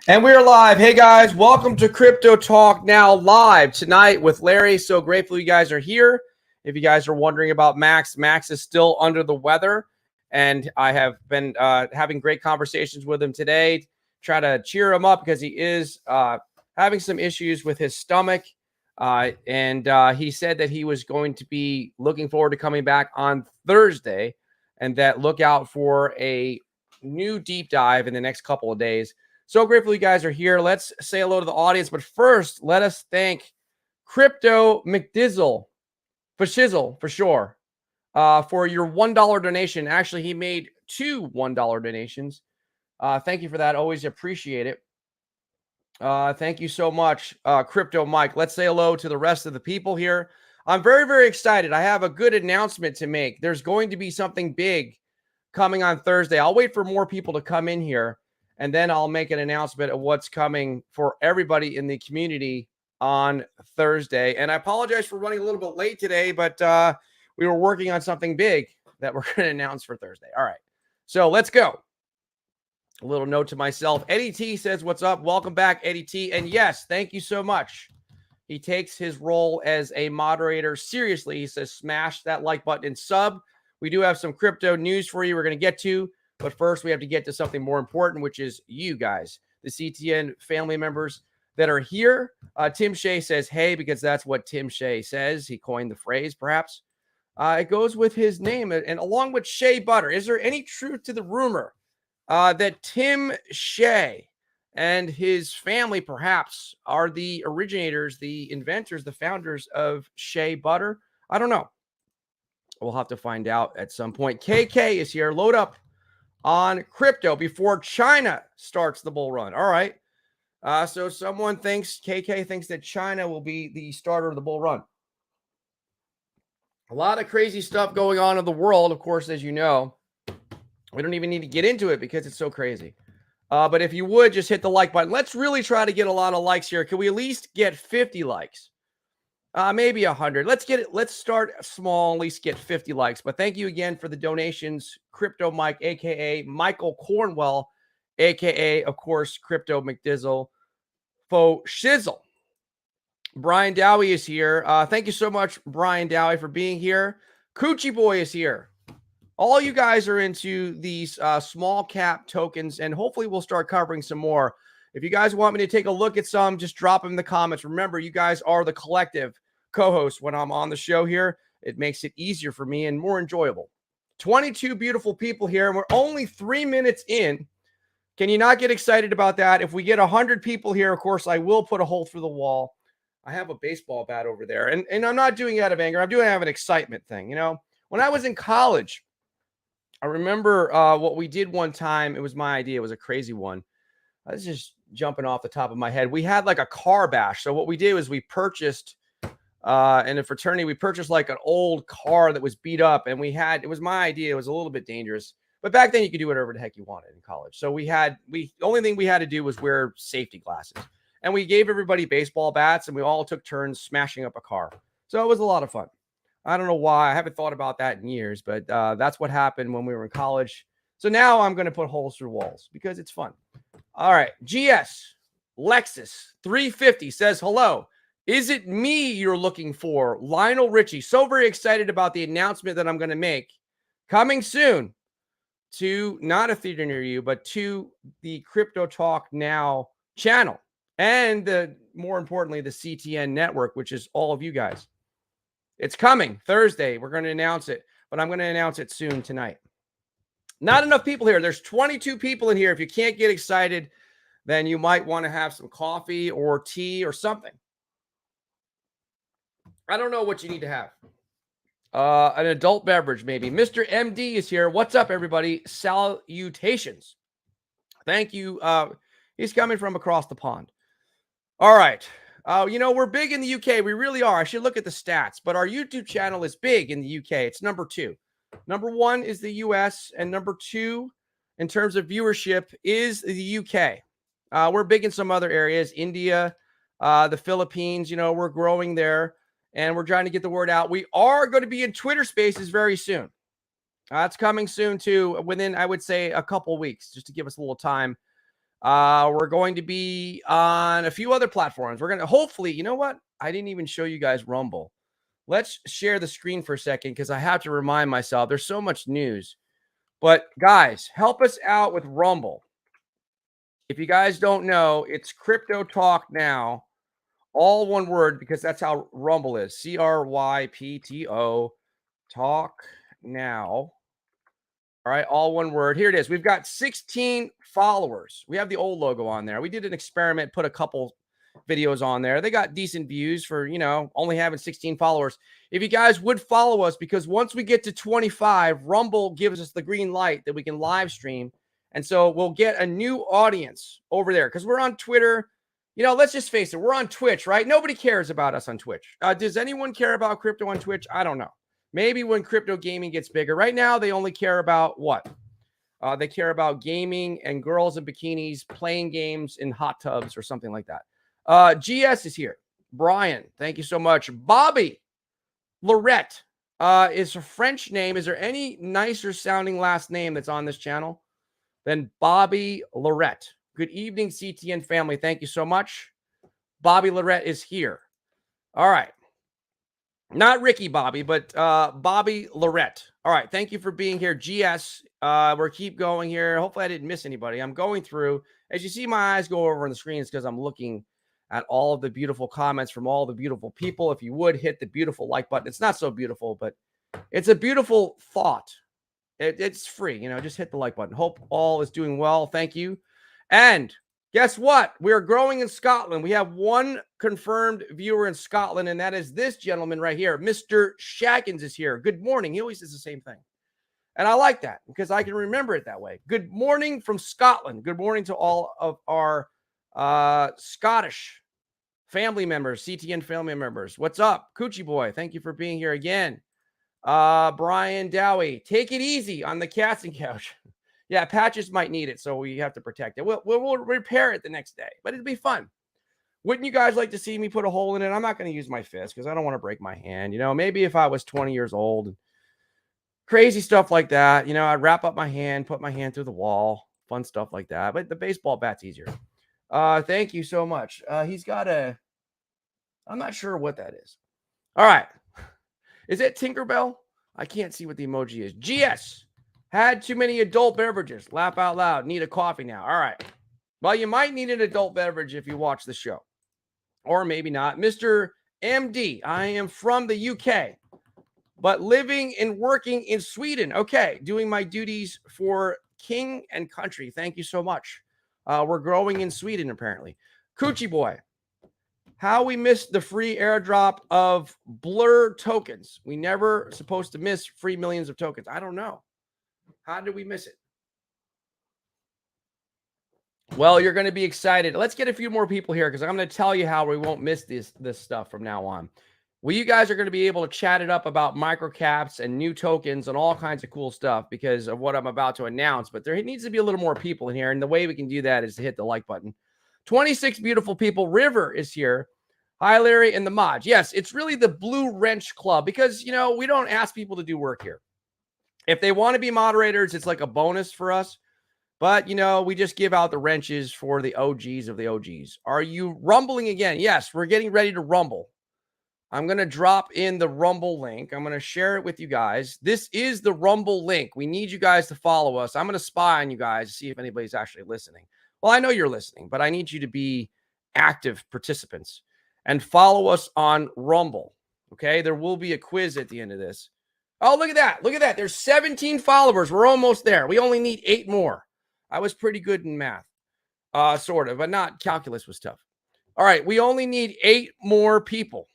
And we're live. Hey guys, welcome to Crypto Talk Now live tonight with Larry. So grateful you guys are here. If you guys are wondering about Max is still under the weather, and I have been having great conversations with him today, try to cheer him up because he is having some issues with his stomach. And he said that he was going to be looking forward to coming back on Thursday, and that look out for a new deep dive in the next couple of days. So grateful you guys are here. Let's say hello to the audience. But first, let us thank Crypto McDizzle for Shizzle, for sure, for your $1 donation. Actually, he made two $1 donations. Thank you for that. Always appreciate it. Thank you so much, Crypto Mike. Let's say hello to the rest of the people here. I'm very, very excited. I have a good announcement to make. There's going to be something big coming on Thursday. I'll wait for more people to come in here, and then I'll make an announcement of what's coming for everybody in the community on Thursday. And I apologize for running a little bit late today, but we were working on something big that we're going to announce for Thursday. All right, so let's go. A little note to myself. Eddie T says, what's up? Welcome back, Eddie T. And yes, thank you so much. He takes his role as a moderator seriously. He says, smash that like button and sub. We do have some crypto news for you we're going to get to. But first, we have to get to something more important, which is you guys, the CTN family members that are here. Tim Shea says, hey, because that's what Tim Shea says. He coined the phrase, perhaps. It goes with his name. And along with Shea Butter, is there any truth to the rumor that Tim Shea and his family, perhaps, are the originators, the inventors, the founders of Shea Butter? I don't know. We'll have to find out at some point. KK is here. Load up on crypto before China starts the bull run. All right. So someone thinks, KK thinks that China will be the starter of the bull run. A lot of crazy stuff going on in the world, of course, as you know. We don't even need to get into it because it's so crazy. But if you would, just hit the like button. Let's really try to get a lot of likes here. Can we at least get 50 likes? Maybe 100. Let's get it. Let's start small, at least get 50 likes. But thank you again for the donations. Crypto Mike, a.k.a. Michael Cornwell, a.k.a., of course, Crypto McDizzle, Faux Shizzle. Brian Dowie is here. Thank you so much, Brian Dowie, for being here. Coochie Boy is here. All you guys are into these small cap tokens, and hopefully we'll start covering some more. If you guys want me to take a look at some, just drop them in the comments. Remember, you guys are the collective co-host when I'm on the show here. It makes it easier for me and more enjoyable. 22 beautiful people here, and we're only 3 minutes in. Can you not get excited about that? If we get 100 people here, of course, I will put a hole through the wall. I have a baseball bat over there, and I'm not doing it out of anger. I'm doing it out of an excitement thing. You know, when I was in college, I remember what we did one time. It was my idea. It was a crazy one. I was just jumping off the top of my head. We had like a car bash. So what we did was we purchased in a fraternity, we purchased like an old car that was beat up, and it was my idea. It was a little bit dangerous, but back then you could do whatever the heck you wanted in college. So the only thing we had to do was wear safety glasses, and we gave everybody baseball bats, and we all took turns smashing up a car. So it was a lot of fun. I don't know why. I haven't thought about that in years, but that's what happened when we were in college. So now I'm going to put holes through walls because it's fun. All right. GS Lexus 350 says, hello. Is it me you're looking for? Lionel Richie. So very excited about the announcement that I'm going to make coming soon to not a theater near you, but to the Crypto Talk Now channel and more importantly, the CTN network, which is all of you guys. It's coming Thursday. We're going to announce it, but I'm going to announce it soon tonight. Not enough people here. There's 22 people in here. If you can't get excited, then you might want to have some coffee or tea or something. I don't know what you need to have. An adult beverage, maybe. Mr. MD is here. What's up, everybody? Salutations. Thank you. He's coming from across the pond. All right. You know, we're big in the UK. We really are. I should look at the stats, but our YouTube channel is big in the UK. It's number 2. Number 1 is the US, and number 2 in terms of viewership is the UK. We're big in some other areas, India, the Philippines. You know, we're growing there, and we're trying to get the word out. We are going to be in Twitter Spaces very soon. It's coming soon, too, within, I would say, a couple weeks, just to give us a little time. We're going to be on a few other platforms. We're going to hopefully, you know what? I didn't even show you guys Rumble. Let's share the screen for a second because I have to remind myself there's so much news. But guys, help us out with Rumble. If you guys don't know, it's Crypto Talk Now, all one word because that's how Rumble is. CRYPTO Talk Now. All right, all one word. Here it is. We've got 16 followers. We have the old logo on there. We did an experiment, put a couple videos on there. They got decent views for, only having 16 followers. If you guys would follow us, because once we get to 25, Rumble gives us the green light that we can live stream. And so we'll get a new audience over there because we're on Twitter. Let's just face it. We're on Twitch, right? Nobody cares about us on Twitch. Does anyone care about crypto on Twitch? I don't know. Maybe when crypto gaming gets bigger. Right now, they only care about what? They care about gaming and girls in bikinis playing games in hot tubs or something like that. GS is here. Brian, thank you so much. Bobby Lorette is a French name. Is there any nicer sounding last name that's on this channel than Bobby Lorette? Good evening, CTN family. Thank you so much. Bobby Lorette is here. All right. Not Ricky Bobby, but Bobby Lorette. All right. Thank you for being here. GS, we're keep going here. Hopefully I didn't miss anybody. I'm going through. As you see my eyes go over on the screen, it's because I'm looking at all of the beautiful comments from all the beautiful people. If you would hit the beautiful like button. It's not so beautiful, but it's a beautiful thought. It's free. Just hit the like button. Hope all is doing well. Thank you. And guess what? We are growing in Scotland. We have one confirmed viewer in Scotland, and that is this gentleman right here. Mr. Shaggins is here. Good morning. He always says the same thing. And I like that because I can remember it that way. Good morning from Scotland. Good morning to all of our Scottish family members, CTN family members. What's up? Coochie Boy, thank you for being here again. Brian Dowie, take it easy on the casting couch. Yeah, Patches might need it, so we have to protect it. We'll repair it the next day, but it'll be fun. Wouldn't you guys like to see me put a hole in it? I'm not going to use my fist because I don't want to break my hand. Maybe if I was 20 years old, crazy stuff like that, I'd wrap up my hand, put my hand through the wall, fun stuff like that. But the baseball bat's easier. Thank you so much. He's got I'm not sure what that is. All right. Is it Tinkerbell? I can't see what the emoji is. GS. Had too many adult beverages. Laugh out loud. Need a coffee now. All right. Well, you might need an adult beverage if you watch the show. Or maybe not. Mr. MD, I am from the UK, but living and working in Sweden. Okay. Doing my duties for king and country. Thank you so much. We're growing in Sweden, apparently. Coochie Boy. How we missed the free airdrop of Blur tokens. We never supposed to miss free millions of tokens. I don't know. How did we miss it? Well, you're going to be excited. Let's get a few more people here because I'm going to tell you how we won't miss this stuff from now on. Well, you guys are going to be able to chat it up about microcaps and new tokens and all kinds of cool stuff because of what I'm about to announce. But there needs to be a little more people in here. And the way we can do that is to hit the like button. 26 beautiful people. River is here. Hi, Larry and the mods. Yes, it's really the Blue Wrench Club because, we don't ask people to do work here. If they want to be moderators, it's like a bonus for us. But, we just give out the wrenches for the OGs of the OGs. Are you rumbling again? Yes, we're getting ready to rumble. I'm going to drop in the Rumble link. I'm going to share it with you guys. This is the Rumble link. We need you guys to follow us. I'm going to spy on you guys to see if anybody's actually listening. Well, I know you're listening, but I need you to be active participants and follow us on Rumble. Okay, there will be a quiz at the end of this. Oh, look at that. Look at that. There's 17 followers. We're almost there. We only need 8 more. I was pretty good in math, sort of, but not calculus was tough. All right, we only need 8 more people.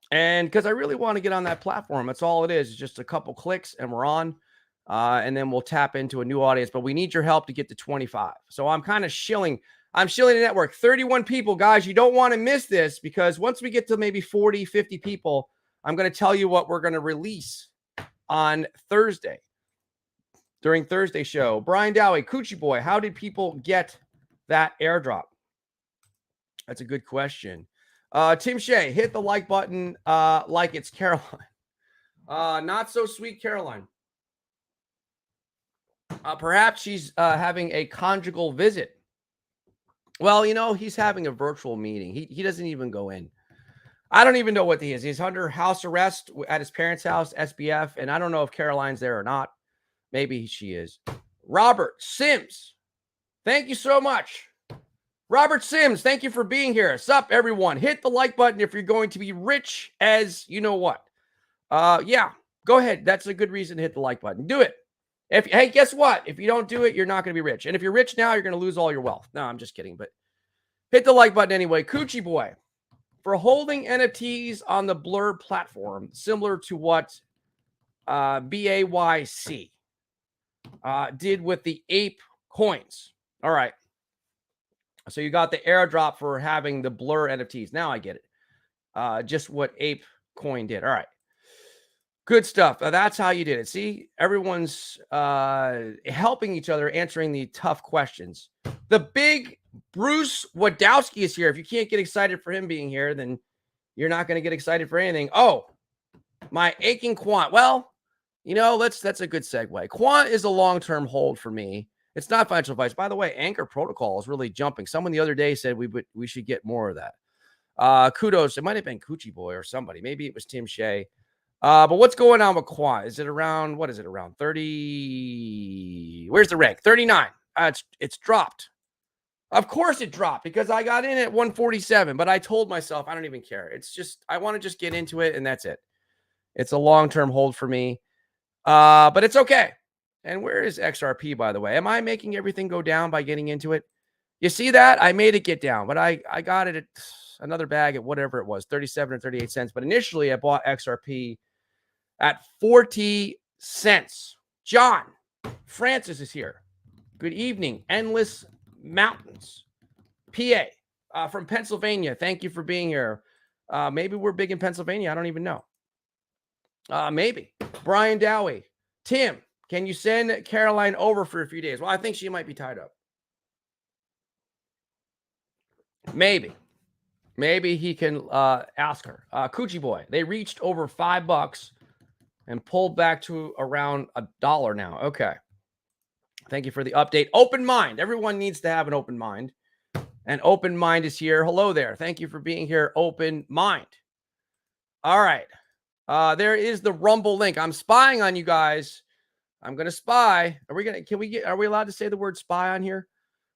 And because I really want to get on that platform, that's all it is. It's just a couple clicks and we're on. And then we'll tap into a new audience. But we need your help to get to 25. So I'm kind of shilling. I'm shilling the network. 31 people, guys. You don't want to miss this because once we get to maybe 40, 50 people, I'm going to tell you what we're going to release on Thursday. During Thursday's show. Brian Dowie, Coochie Boy, how did people get that airdrop? That's a good question. Tim Shea, hit the like button like it's Caroline. Not so sweet Caroline. Perhaps she's having a conjugal visit. Well, you know, he's having a virtual meeting. He doesn't even go in. I don't even know what he is. He's under house arrest at his parents' house, SBF, and I don't know if Caroline's there or not. Maybe she is. Robert Sims, thank you so much. Robert Sims, thank you for being here. Sup, everyone. Hit the like button if you're going to be rich as you know what. Yeah, go ahead. That's a good reason to hit the like button. Do it. Hey, guess what? If you don't do it, you're not going to be rich. And if you're rich now, you're going to lose all your wealth. No, I'm just kidding. But hit the like button anyway. Coochie Boy, for holding NFTs on the Blur platform, similar to what BAYC did with the ape coins. All right. So you got the airdrop for having the Blur NFTs. Now I get it. Just what ape coin did. All right. Good stuff. That's how you did it. See, everyone's helping each other, answering the tough questions. The big Bruce Wadowski is here. If you can't get excited for him being here, then you're not going to get excited for anything. Oh, my aching quant. Well, you know, that's a good segue. Quant is a long-term hold for me. It's not financial advice. By the way, Anchor Protocol is really jumping. Someone the other day said we should get more of that. Kudos. It might have been Coochie Boy or somebody. Maybe it was Tim Shea. But what's going on with Quant? Is it around, what is it, around 30? Where's the rank? 39. It's dropped. Of course it dropped because I got in at 147, but I told myself I don't even care. It's just, I want to just get into it, and that's it. It's a long-term hold for me. But it's okay. And where is XRP, by the way? Am I making everything go down by getting into it? You see that? I made it get down, but I got it at another bag at whatever it was, 37 or 38 cents. But initially I bought XRP at 40 cents. John Francis is here. Good evening. Endless Mountains, PA, from Pennsylvania. Thank you for being here. Maybe we're big in Pennsylvania. I don't even know. Maybe. Brian Dowie. Tim, can you send Caroline over for a few days? Well, I think she might be tied up. Maybe he can ask her. Coochie Boy, they reached over $5 and pulled back to around $1 now. Okay. Thank you for the update. Open mind. Everyone needs to have an open mind. And Open Mind is here. Hello there. Thank you for being here, Open Mind. All right. There is the Rumble link. I'm spying on you guys. I'm going to spy. Are we allowed to say the word spy on here?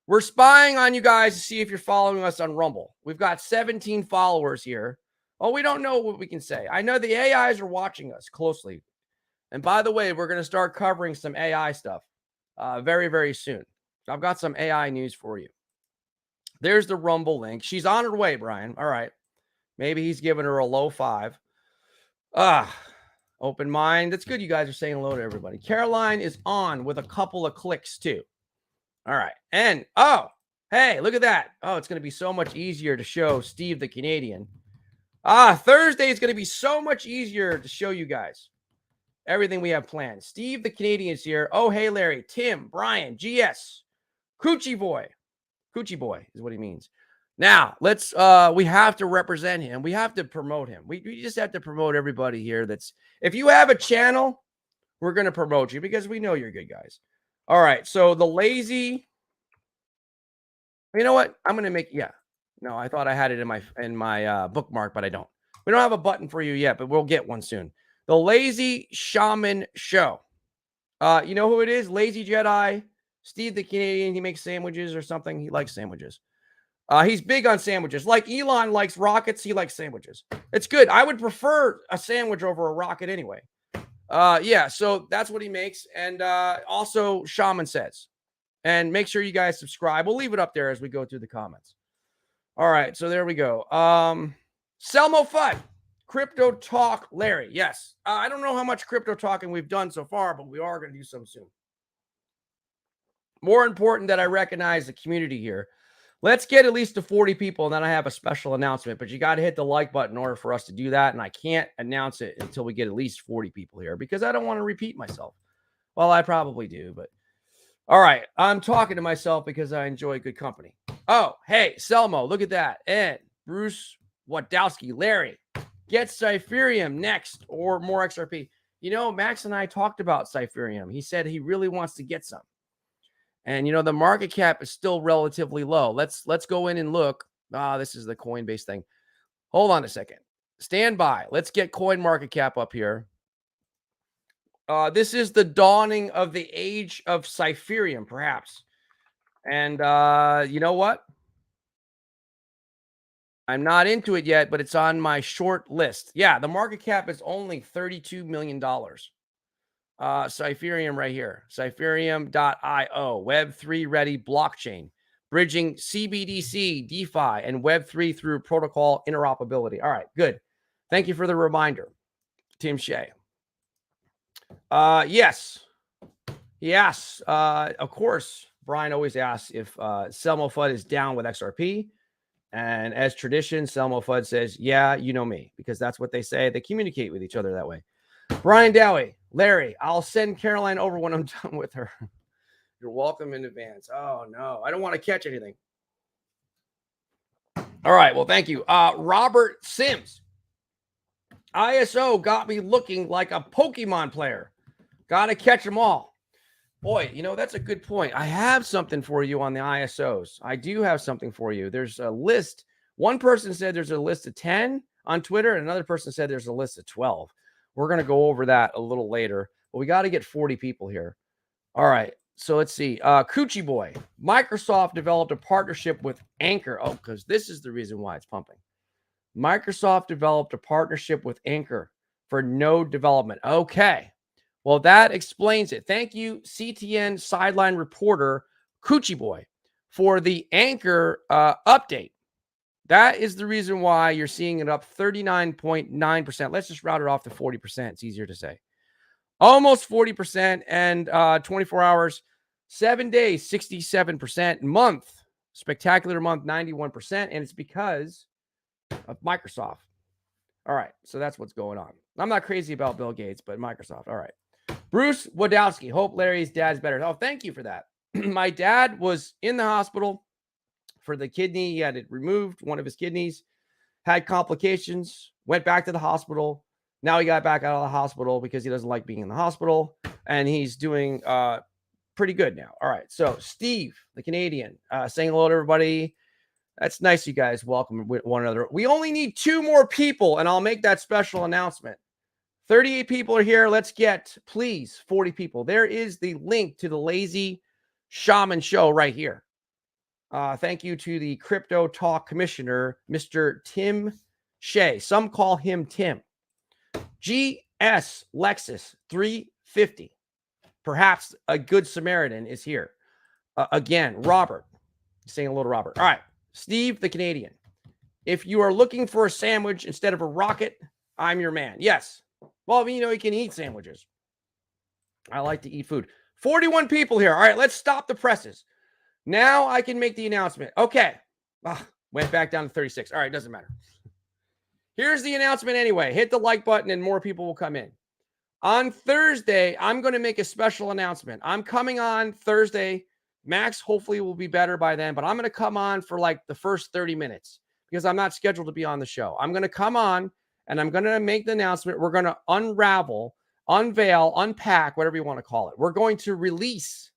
We're spying on you guys to see if you're following us on Rumble. We've got 17 followers here. Oh, we don't know what we can say. I know the AIs are watching us closely. And by the way, we're going to start covering some AI stuff very, very soon. I've got some AI news for you. There's the Rumble link. She's on her way, Brian. All right. Maybe he's giving her a low 5. Open mind. That's good. You guys are saying hello to everybody. Caroline is on with a couple of clicks too. All right. And, oh, hey, look at that. Oh, it's going to be so much easier to show Steve the Canadian. Thursday is going to be so much easier to show you guys everything we have planned. Steve the Canadian is here. Oh, hey, Larry, Tim, Brian, GS, Coochie Boy. Coochie Boy is what he means. Now, let's, we have to represent him. We have to promote him. We just have to promote everybody here. If you have a channel, we're going to promote you because we know you're good guys. All right. So the lazy, you know what? I'm going to make, no, I thought I had it in my bookmark, but I don't. We don't have a button for you yet, but we'll get one soon. The Lazy Shaman Show. You know who it is? Lazy Jedi, Steve the Canadian. He makes sandwiches or something. He likes sandwiches. He's big on sandwiches. Like Elon likes rockets, he likes sandwiches. It's good. I would prefer a sandwich over a rocket anyway. So that's what he makes. And also Shaman Says. And make sure you guys subscribe. We'll leave it up there as we go through the comments. All right, so there we go. Selmo Fudd, Crypto Talk Larry. Yes. I don't know how much crypto talking we've done so far, but we are going to do some soon. More important that I recognize the community here. Let's get at least to 40 people, and then I have a special announcement. But you got to hit the like button in order for us to do that, and I can't announce it until we get at least 40 people here because I don't want to repeat myself. Well, I probably do, but all right. I'm talking to myself because I enjoy good company. Oh, hey, Selmo, look at that. And Bruce Wadowski, Larry, get Cypherium next or more XRP. You know, Max and I talked about Cypherium. He said he really wants to get some. And, you know, the market cap is still relatively low. Let's go in and look. This is the Coinbase thing. Hold on a second. Stand by. Let's get coin market cap up here. This is the dawning of the age of Cypherium, perhaps. And you know what? I'm not into it yet, but it's on my short list. Yeah, the market cap is only $32 million. Cypherium right here. Cypherium.io, Web3 ready blockchain, bridging CBDC, DeFi, and Web3 through protocol interoperability. All right, good. Thank you for the reminder, Tim Shea. Yes. Of course, Brian always asks if Selmo FUD is down with XRP. And as tradition, Selmo FUD says, yeah, you know me, because that's what they say. They communicate with each other that way. Brian Dowie, Larry, I'll send Caroline over when I'm done with her. You're welcome in advance. Oh, no, I don't want to catch anything. All right, well, thank you. Robert Sims. ISO got me looking like a Pokemon player. Got to catch them all. Boy, you know, that's a good point. I have something for you on the ISOs. I do have something for you. There's a list. One person said there's a list of 10 on Twitter, and another person said there's a list of 12. We're going to go over that a little later, but we got to get 40 people here. All right, so let's see. Coochie Boy. Microsoft developed a partnership with Anchor. Oh, because this is the reason why it's pumping. Microsoft developed a partnership with Anchor for node development. Okay. Well, that explains it. Thank you, CTN sideline reporter, Coochie Boy, for the Anchor update. That is the reason why you're seeing it up 39.9%. Let's just route it off to 40%. It's easier to say. Almost 40%, and 24 hours, 7 days, 67%. Month, spectacular month, 91%. And it's because of Microsoft. All right, so that's what's going on. I'm not crazy about Bill Gates, but Microsoft. All right. Bruce Wadowski, hope Larry's dad's better. Oh, thank you for that. My dad was in the hospital for the kidney. He had it removed, one of his kidneys, had complications, went back to the hospital. Now he got back out of the hospital because he doesn't like being in the hospital, and he's doing pretty good now. All right, so Steve, the Canadian, saying hello to everybody. That's nice, you guys. Welcome one another. We only need 2 more people, and I'll make that special announcement. 38 people are here. Let's get, please, 40 people. There is the link to the Lazy Shaman show right here. Thank you to the Crypto Talk Commissioner, Mr. Tim Shea. Some call him Tim. GS Lexus 350. Perhaps a good Samaritan is here. Again, Robert. Saying hello to Robert. All right. Steve, the Canadian. If you are looking for a sandwich instead of a rocket, I'm your man. Yes. Well, you know, you can eat sandwiches. I like to eat food. 41 people here. All right, let's stop the presses. Now I can make the announcement. Okay. Went back down to 36. All right, doesn't matter. Here's the announcement anyway. Hit the like button and more people will come in. On Thursday, I'm going to make a special announcement. I'm coming on Thursday. Max hopefully will be better by then, but I'm going to come on for like the first 30 minutes because I'm not scheduled to be on the show. I'm going to come on and I'm going to make the announcement. We're going to unravel, unveil, unpack, whatever you want to call it. We're going to release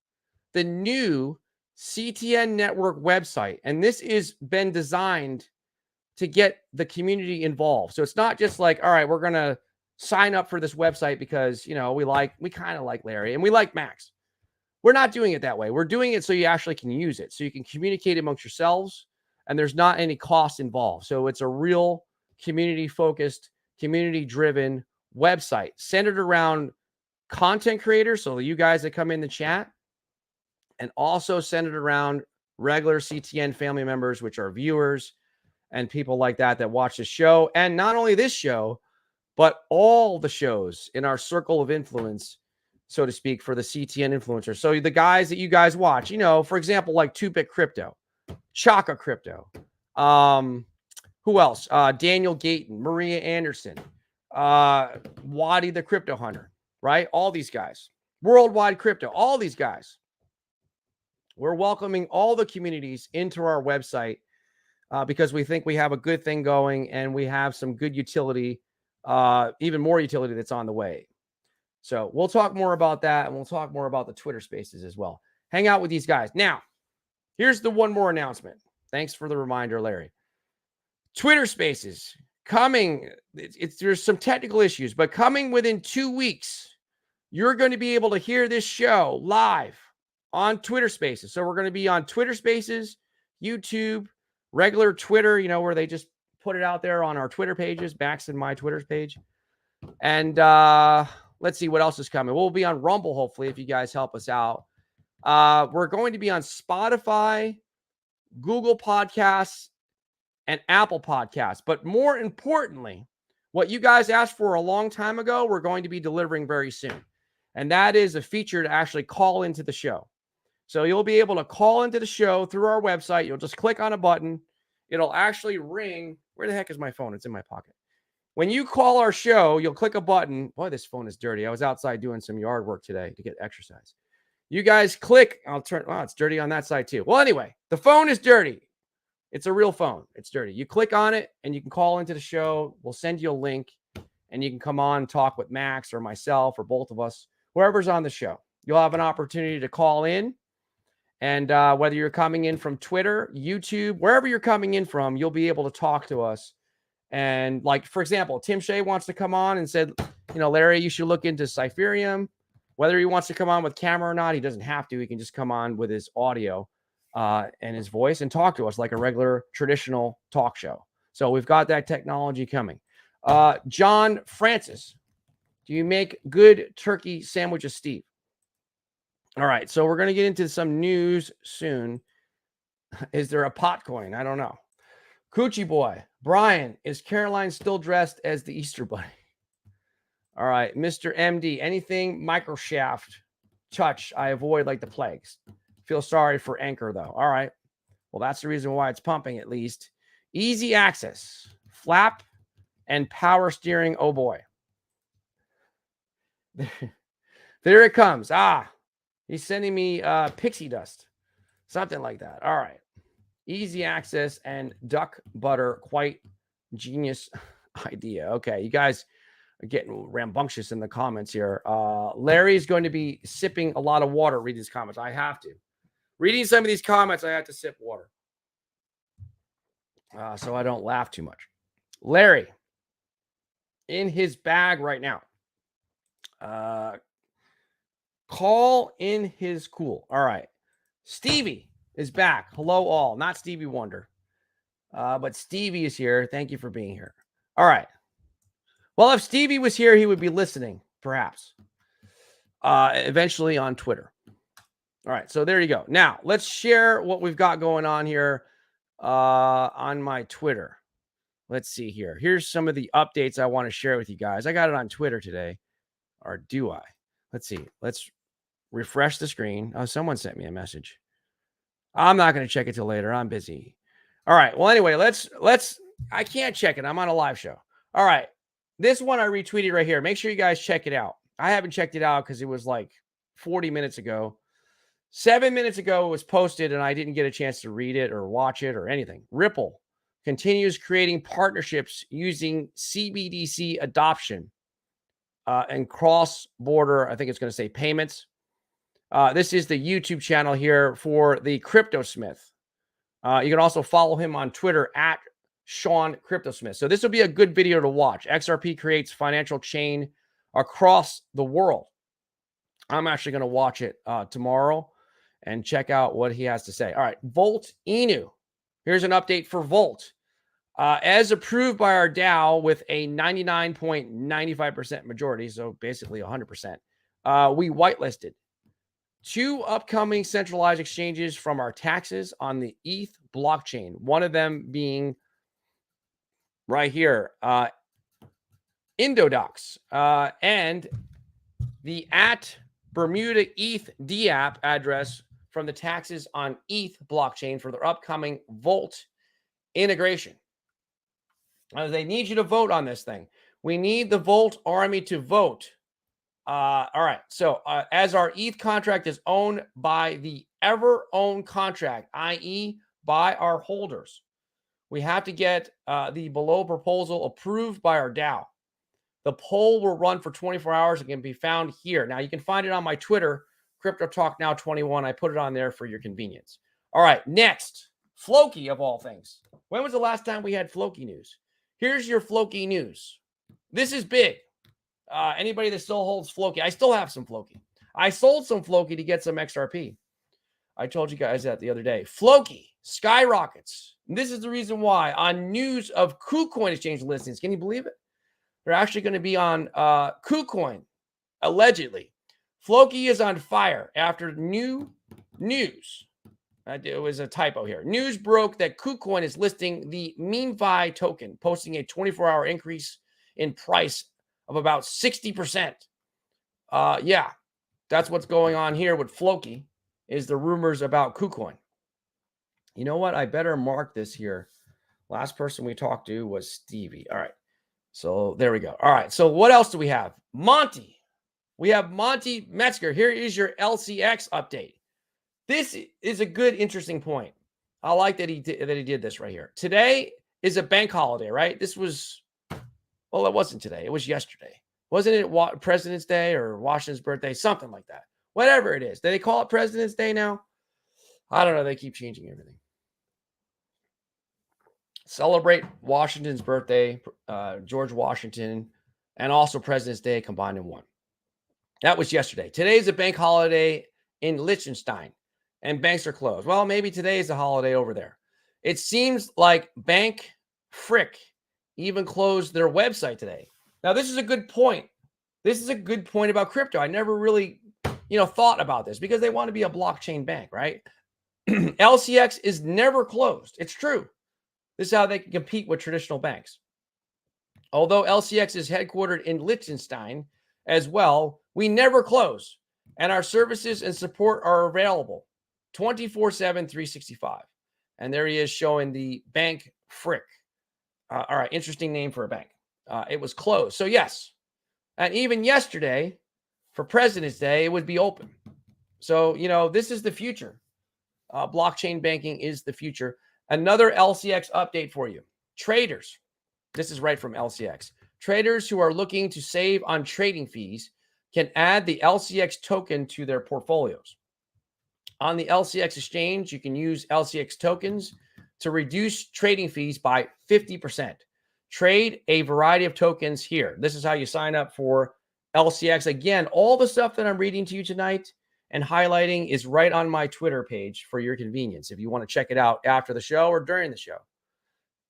the new CTN Network website. And this has been designed to get the community involved. So it's not just like, all right, we're going to sign up for this website because, you know, we kind of like Larry and we like Max. We're not doing it that way. We're doing it so you actually can use it, so you can communicate amongst yourselves and there's not any cost involved. So it's a real community-focused, community-driven website centered around content creators, so you guys that come in the chat, and also centered around regular CTN family members, which are viewers and people like that that watch the show. And not only this show, but all the shows in our circle of influence, so to speak, for the CTN influencers. So the guys that you guys watch, you know, for example, like 2-Bit Crypto, Chaka Crypto, who else? Daniel Gayton, Maria Anderson, Wadi the Crypto Hunter, right? All these guys. Worldwide Crypto, all these guys. We're welcoming all the communities into our website because we think we have a good thing going and we have some good utility, even more utility that's on the way. So we'll talk more about that, and we'll talk more about the Twitter Spaces as well. Hang out with these guys. Now, here's the one more announcement. Thanks for the reminder, Larry. Twitter Spaces coming. There's some technical issues, but coming within 2 weeks, you're going to be able to hear this show live on Twitter Spaces. So we're going to be on Twitter Spaces, YouTube, regular Twitter, where they just put it out there on our Twitter pages, Max and my Twitter page. And let's see what else is coming. We'll be on Rumble, hopefully, if you guys help us out. We're going to be on Spotify, Google Podcasts, and Apple Podcasts. But more importantly, what you guys asked for a long time ago, we're going to be delivering very soon. And that is a feature to actually call into the show. So you'll be able to call into the show through our website. You'll just click on a button. It'll actually ring. Where the heck is my phone? It's in my pocket. When you call our show, you'll click a button. Boy, this phone is dirty. I was outside doing some yard work today to get exercise. You guys click. I'll turn. Oh, it's dirty on that side too. Well, anyway, the phone is dirty. It's a real phone. It's dirty. You click on it and you can call into the show. We'll send you a link and you can come on and talk with Max or myself or both of us, whoever's on the show. You'll have an opportunity to call in. And whether you're coming in from Twitter, YouTube, wherever you're coming in from, you'll be able to talk to us. And like, for example, Tim Shea wants to come on and said, Larry, you should look into Cypherium. Whether he wants to come on with camera or not, he doesn't have to. He can just come on with his audio and his voice and talk to us like a regular traditional talk show. So we've got that technology coming. John Francis, do you make good turkey sandwiches, Steve? All right, so we're going to get into some news soon. Is there a pot coin? I don't know. Coochie Boy, Brian, is Caroline still dressed as the Easter Bunny? All right, Mr. MD, anything microshaft touch, I avoid like the plagues. Feel sorry for Anchor, though. All right, well, that's the reason why it's pumping, at least. Easy access, flap, and power steering. Oh, boy. There it comes. He's sending me pixie dust, something like that. All right. Easy access and duck butter. Quite genius idea. Okay. You guys are getting rambunctious in the comments here. Larry's going to be sipping a lot of water. Read these comments. I have to. Reading some of these comments, I have to sip water. So I don't laugh too much. Larry, in his bag right now. Call in his cool. All right. Stevie is back. Hello, all. Not Stevie Wonder. But Stevie is here. Thank you for being here. All right. Well, if Stevie was here, he would be listening, perhaps. Eventually on Twitter. All right. So there you go. Now, let's share what we've got going on here on my Twitter. Let's see here. Here's some of the updates I want to share with you guys. I got it on Twitter today. Or do I? Let's see. Let's refresh the screen. Oh, someone sent me a message. I'm not going to check it till later. I'm busy. All right. Well, anyway, let's I can't check it. I'm on a live show. All right. This one I retweeted right here. Make sure you guys check it out. I haven't checked it out because it was like 40 minutes ago. 7 minutes ago, it was posted and I didn't get a chance to read it or watch it or anything. Ripple continues creating partnerships using CBDC adoption and cross-border, I think it's going to say payments. This is the YouTube channel here for the Cryptosmith. You can also follow him on Twitter at Sean Cryptosmith. So this will be a good video to watch. XRP creates financial chain across the world. I'm actually going to watch it tomorrow and check out what he has to say. All right, Volt Inu. Here's an update for Volt. As approved by our DAO with a 99.95% majority, so basically 100%, we whitelisted 2 upcoming centralized exchanges from our taxes on the ETH blockchain. One of them being right here, Indodox, and the at Bermuda ETH DApp address from the taxes on ETH blockchain for their upcoming Volt integration. They need you to vote on this thing. We need the Volt army to vote. All right. So as our ETH contract is owned by the ever-owned contract, i.e. by our holders, we have to get the below proposal approved by our DAO. The poll will run for 24 hours and can be found here. Now, you can find it on my Twitter, Crypto Talk Now 21. I put it on there for your convenience. All right, next, Floki of all things. When was the last time we had Floki news? Here's your Floki news. This is big. Anybody that still holds Floki, I still have some Floki. I sold some Floki to get some XRP. I told you guys that the other day. Floki skyrockets. And this is the reason why. On news of KuCoin exchange listings, can you believe it? They're actually going to be on KuCoin, allegedly. Floki is on fire after new news. It was a typo here. News broke that KuCoin is listing the MemeFi token, posting a 24-hour increase in price of about 60%. Yeah, that's what's going on here with Floki, is the rumors about KuCoin. You know what? I better mark this here. Last person we talked to was Stevie. All right. So there we go. All right. So what else do we have? Monty. We have Monty Metzger. Here is your LCX update. This is a good, interesting point. I like that he did this right here. Today is a bank holiday, right? This was, well, it wasn't today. It was yesterday. Wasn't it President's Day or Washington's birthday? Something like that. Whatever it is. Do they call it President's Day now? I don't know. They keep changing everything. Celebrate Washington's birthday, George Washington, and also President's Day combined in one. That was yesterday. Today is a bank holiday in Liechtenstein, and banks are closed. Well, maybe today is a holiday over there. It seems like Bank Frick even closed their website today. Now, this is a good point. This is a good point about crypto. I never really, thought about this because they want to be a blockchain bank, right? LCX is never closed. It's true. This is how they can compete with traditional banks. Although LCX is headquartered in Liechtenstein as well, we never close, and our services and support are available 24/7, 365. And there he is showing the Bank Frick. All right, interesting name for a bank. It was closed. So yes, and even yesterday for President's Day, it would be open. So, this is the future. Blockchain banking is the future. Another LCX update for you. Traders, this is right from LCX. Traders who are looking to save on trading fees can add the LCX token to their portfolios. On the LCX exchange, you can use LCX tokens to reduce trading fees by 50%. Trade a variety of tokens here. This is how you sign up for LCX. Again, all the stuff that I'm reading to you tonight and highlighting is right on my Twitter page for your convenience if you want to check it out after the show or during the show.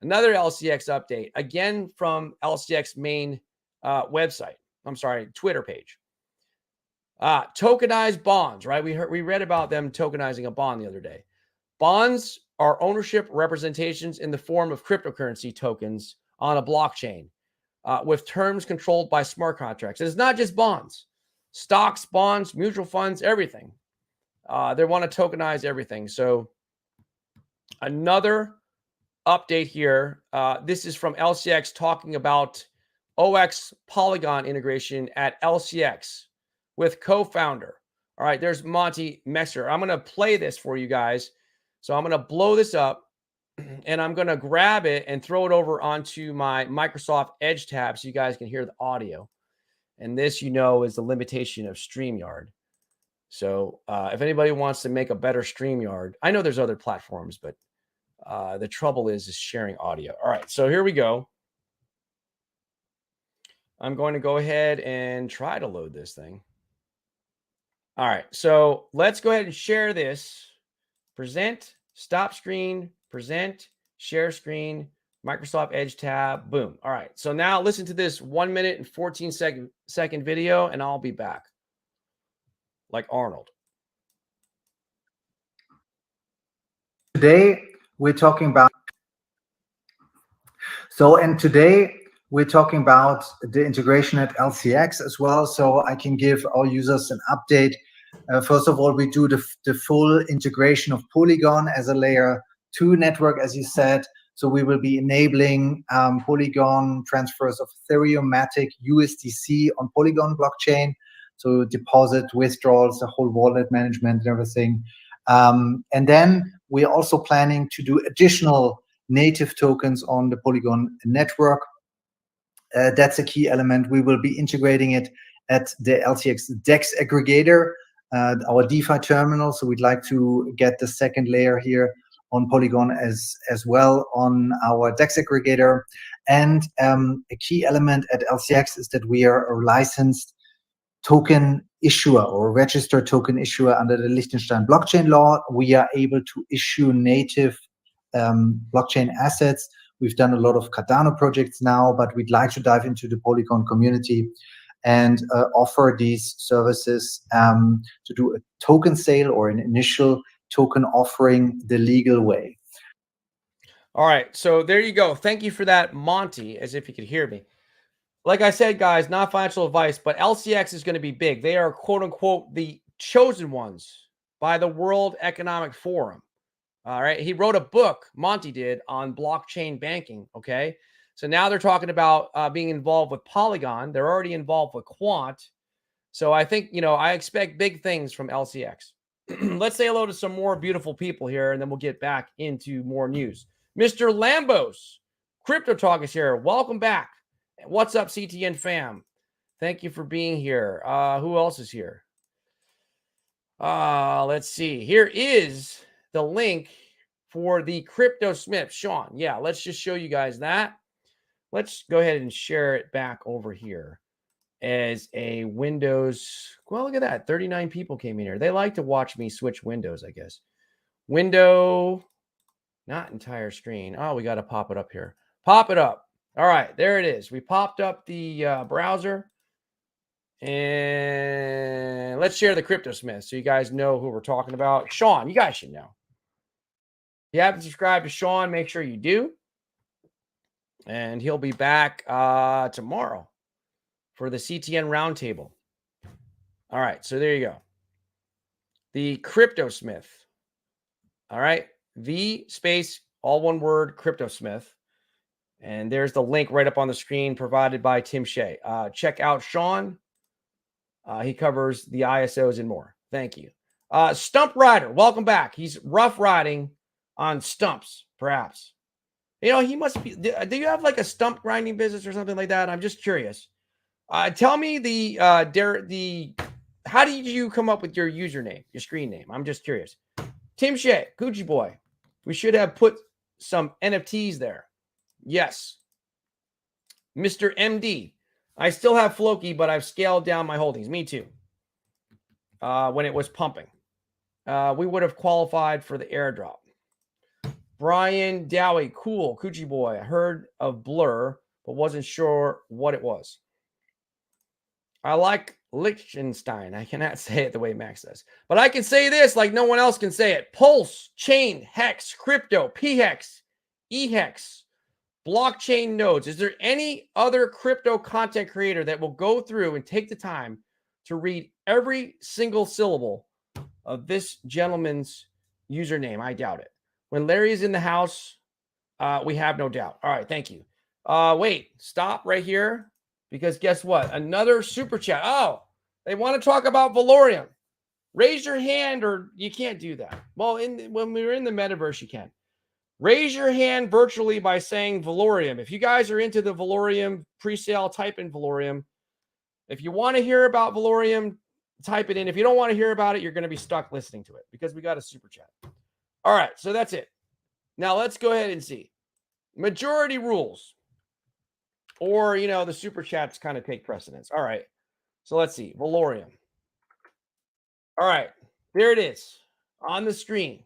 Another LCX update, again from LCX main website. I'm sorry, Twitter page. Tokenized bonds, right? We read about them tokenizing a bond the other day. Bonds are ownership representations in the form of cryptocurrency tokens on a blockchain with terms controlled by smart contracts. And it's not just bonds. Stocks, bonds, mutual funds, everything. They want to tokenize everything. So another update here. This is from LCX talking about OX Polygon integration at LCX with co-founder. All right, there's Monty Metzger. I'm going to play this for you guys. So I'm going to blow this up and I'm going to grab it and throw it over onto my Microsoft Edge tab so you guys can hear the audio. And this, is the limitation of StreamYard. So if anybody wants to make a better StreamYard, I know there's other platforms, but the trouble is sharing audio. All right, so here we go. I'm going to go ahead and try to load this thing. All right, so let's go ahead and share this. Present, stop screen, present, share screen, Microsoft Edge tab, boom. All right, so now listen to this 1 minute and 14 second video, and I'll be back. Like Arnold. Today, we're talking about the integration at LCX as well, so I can give our users an update. First of all, we do the full integration of Polygon as a layer 2 network, as you said. So we will be enabling Polygon transfers of Ethereum, Matic, USDC on Polygon blockchain. So deposit, withdrawals, the whole wallet management and everything. And then we're also planning to do additional native tokens on the Polygon network. That's a key element. We will be integrating it at the LCX DEX aggregator. our DeFi terminal. So we'd like to get the second layer here on Polygon as well on our DEX aggregator. And a key element at LCX is that we are a licensed token issuer or registered token issuer under the Liechtenstein blockchain law. We are able to issue native blockchain assets. We've done a lot of Cardano projects now, but we'd like to dive into the Polygon community and offer these services to do a token sale or an initial token offering the legal way. All right, so there you go. Thank you for that, Monty, as if you could hear me. Like I said, guys, not financial advice, but LCX is going to be big. They are, quote unquote, the chosen ones by the World Economic Forum. All right. He wrote a book, Monty did, on blockchain banking. Okay. So now they're talking about being involved with Polygon. They're already involved with Quant. So I think, I expect big things from LCX. Let's say hello to some more beautiful people here, and then we'll get back into more news. Mr. Lambos, Crypto Talk is here. Welcome back. What's up, CTN fam? Thank you for being here. Who else is here? Let's see. Here is the link for the Crypto Smith. Sean, yeah, let's just show you guys that. Let's go ahead and share it back over here as a Windows. Well, look at that. 39 people came in here. They like to watch me switch windows, I guess. Window, not entire screen. Oh, we got to pop it up here. Pop it up. All right, there it is. We popped up the browser. And let's share the Crypto Smith so you guys know who we're talking about. Sean, you guys should know. If you haven't subscribed to Sean, make sure you do. And he'll be back tomorrow for the CTN Roundtable. All right, so there you go. The Crypto Smith. All right, V space, all one word, Crypto Smith. And there's the link right up on the screen provided by Tim Shea. Check out Sean. He covers the ISOs and more. Thank you. Stump Rider, welcome back. He's rough riding on stumps, perhaps. He must be. Do you have like a stump grinding business or something like that? I'm just curious. Tell me how did you come up with your username, your screen name? I'm just curious. Tim Shea, Gucci Boy. We should have put some NFTs there. Yes. Mr. MD. I still have Floki, but I've scaled down my holdings. Me too. When it was pumping. We would have qualified for the airdrop. Brian Dowie. Cool. Coochie Boy. I heard of Blur, but wasn't sure what it was. I like Liechtenstein. I cannot say it the way Max says. But I can say this like no one else can say it. Pulse, Chain, Hex, Crypto, P-Hex, E-Hex. Blockchain nodes. Is there any other crypto content creator that will go through and take the time to read every single syllable of this gentleman's username? I doubt it. When Larry is in the house, we have no doubt. All right, thank you. Wait, stop right here because guess what? Another super chat. Oh, they want to talk about Velorium. Raise your hand, or you can't do that. Well, when we're in the metaverse, you can. Raise your hand virtually by saying Velorium. If you guys are into the Velorium pre-sale, type in Velorium. If you want to hear about Velorium, type it in. If you don't want to hear about it, you're going to be stuck listening to it because we got a super chat. All right, so that's it. Now let's go ahead and see. Majority rules. Or, the super chats kind of take precedence. All right, so let's see. Velorium. All right, there it is on the screen.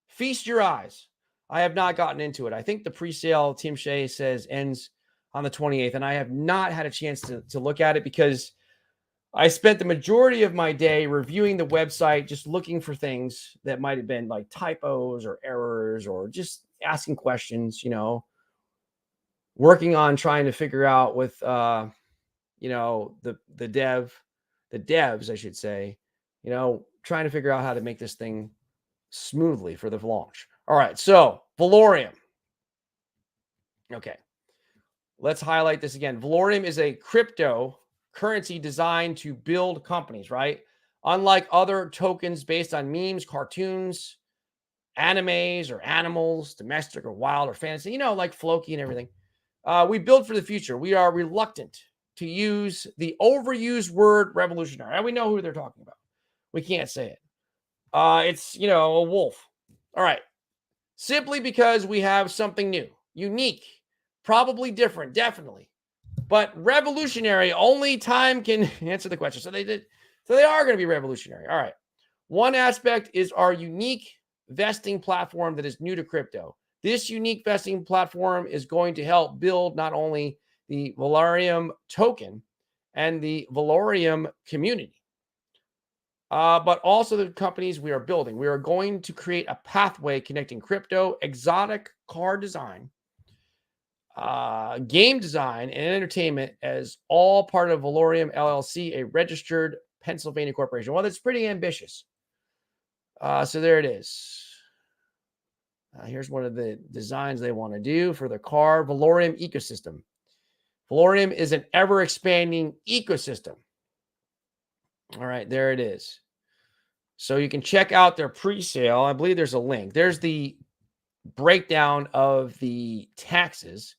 Feast your eyes. I have not gotten into it. I think the pre-sale, Tim Shea says, ends on the 28th, and I have not had a chance to look at it because I spent the majority of my day reviewing the website, just looking for things that might have been like typos or errors or just asking questions, working on trying to figure out with, the devs, I should say, trying to figure out how to make this thing smoothly for the launch. All right, so Velorium. Okay, let's highlight this again. Velorium is a cryptocurrency designed to build companies, right? Unlike other tokens based on memes, cartoons, animes, or animals, domestic or wild or fantasy, like Floki and everything. We build for the future. We are reluctant to use the overused word revolutionary. And we know who they're talking about. We can't say it. It's, a wolf. All right. Simply because we have something new, unique, probably different, definitely, but revolutionary. Only time can answer the question. So they are going to be revolutionary. All right. One aspect is our unique vesting platform that is new to crypto. This unique vesting platform is going to help build not only the Velorium token and the Velorium community, but also the companies we are building. We are going to create a pathway connecting crypto, exotic car design, game design, and entertainment as all part of Velorium LLC, a registered Pennsylvania corporation. Well, that's pretty ambitious. So there it is. Here's one of the designs they want to do for the car Velorium ecosystem. Velorium is an ever-expanding ecosystem. All right, there it is. So you can check out their pre-sale. I believe there's a link. There's the breakdown of the taxes.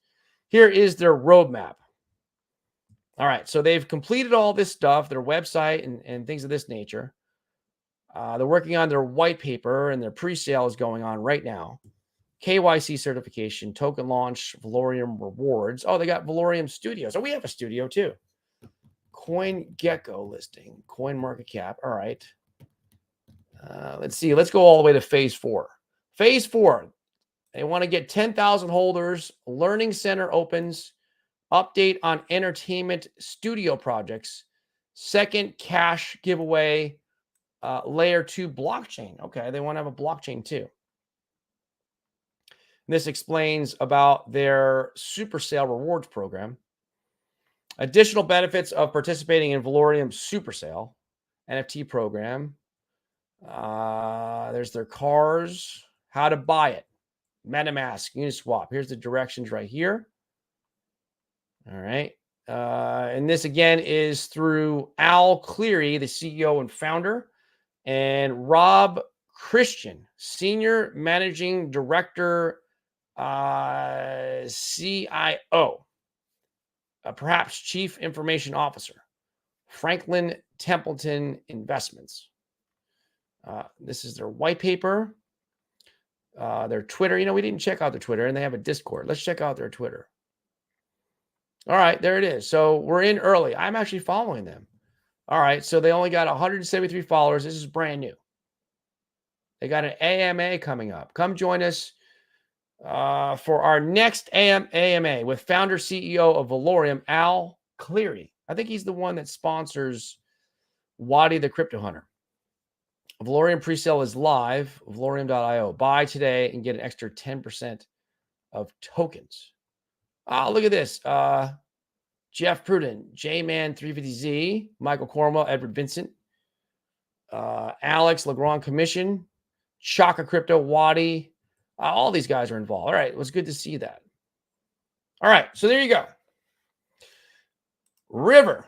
Here is their roadmap. All right, so they've completed all this stuff, their website and things of this nature. They're working on their white paper, and their pre-sale is going on right now. KYC certification, token launch, Velorium rewards. Oh, they got Velorium Studios. Oh, we have a studio too. CoinGecko listing, coin market cap. All right. Let's see. Let's go all the way to phase 4. Phase 4. They want to get 10,000 holders. Learning center opens. Update on entertainment studio projects. Second cash giveaway. Layer 2 blockchain. Okay, they want to have a blockchain too. This explains about their super sale rewards program. Additional benefits of participating in Velorium super sale NFT program. There's their cars, how to buy it, MetaMask, Uniswap. Here's the directions right here. All right. And this again is through Al Cleary, the CEO and founder, and Rob Christian, Senior Managing Director, CIO, perhaps Chief Information Officer, Franklin Templeton Investments. This is their white paper, their Twitter. We didn't check out their Twitter, and they have a Discord. Let's check out their Twitter. All right, there it is. So we're in early. I'm actually following them. All right, so they only got 173 followers. This is brand new. They got an AMA coming up. Come join us for our next AMA with founder CEO of Velorium, Al Cleary. I think he's the one that sponsors Wadi the Crypto Hunter. Velorium presale is live, Velorium.io. Buy today and get an extra 10% of tokens. Oh, look at this. Jeff Pruden, J-Man350Z, Michael Cornwell, Edward Vincent, Alex Legrand Commission, Chaka Crypto, Wadi. All these guys are involved. All right, it was good to see that. All right, so there you go. River.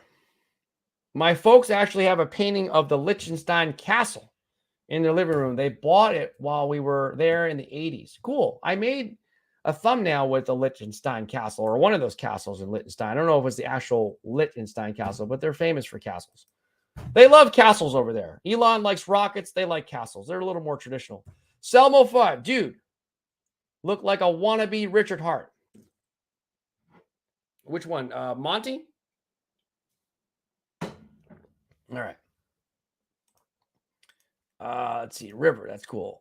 My folks actually have a painting of the Liechtenstein Castle in their living room. They bought it while we were there in the 80s. Cool. I made a thumbnail with the Liechtenstein Castle, or one of those castles in Liechtenstein. I don't know if it's the actual Liechtenstein Castle, but they're famous for castles. They love castles over there. Elon likes rockets. They like castles. They're a little more traditional. Selmo 5, dude, look like a wannabe Richard Hart. Which one? Monty? All right. Let's see. River. That's cool.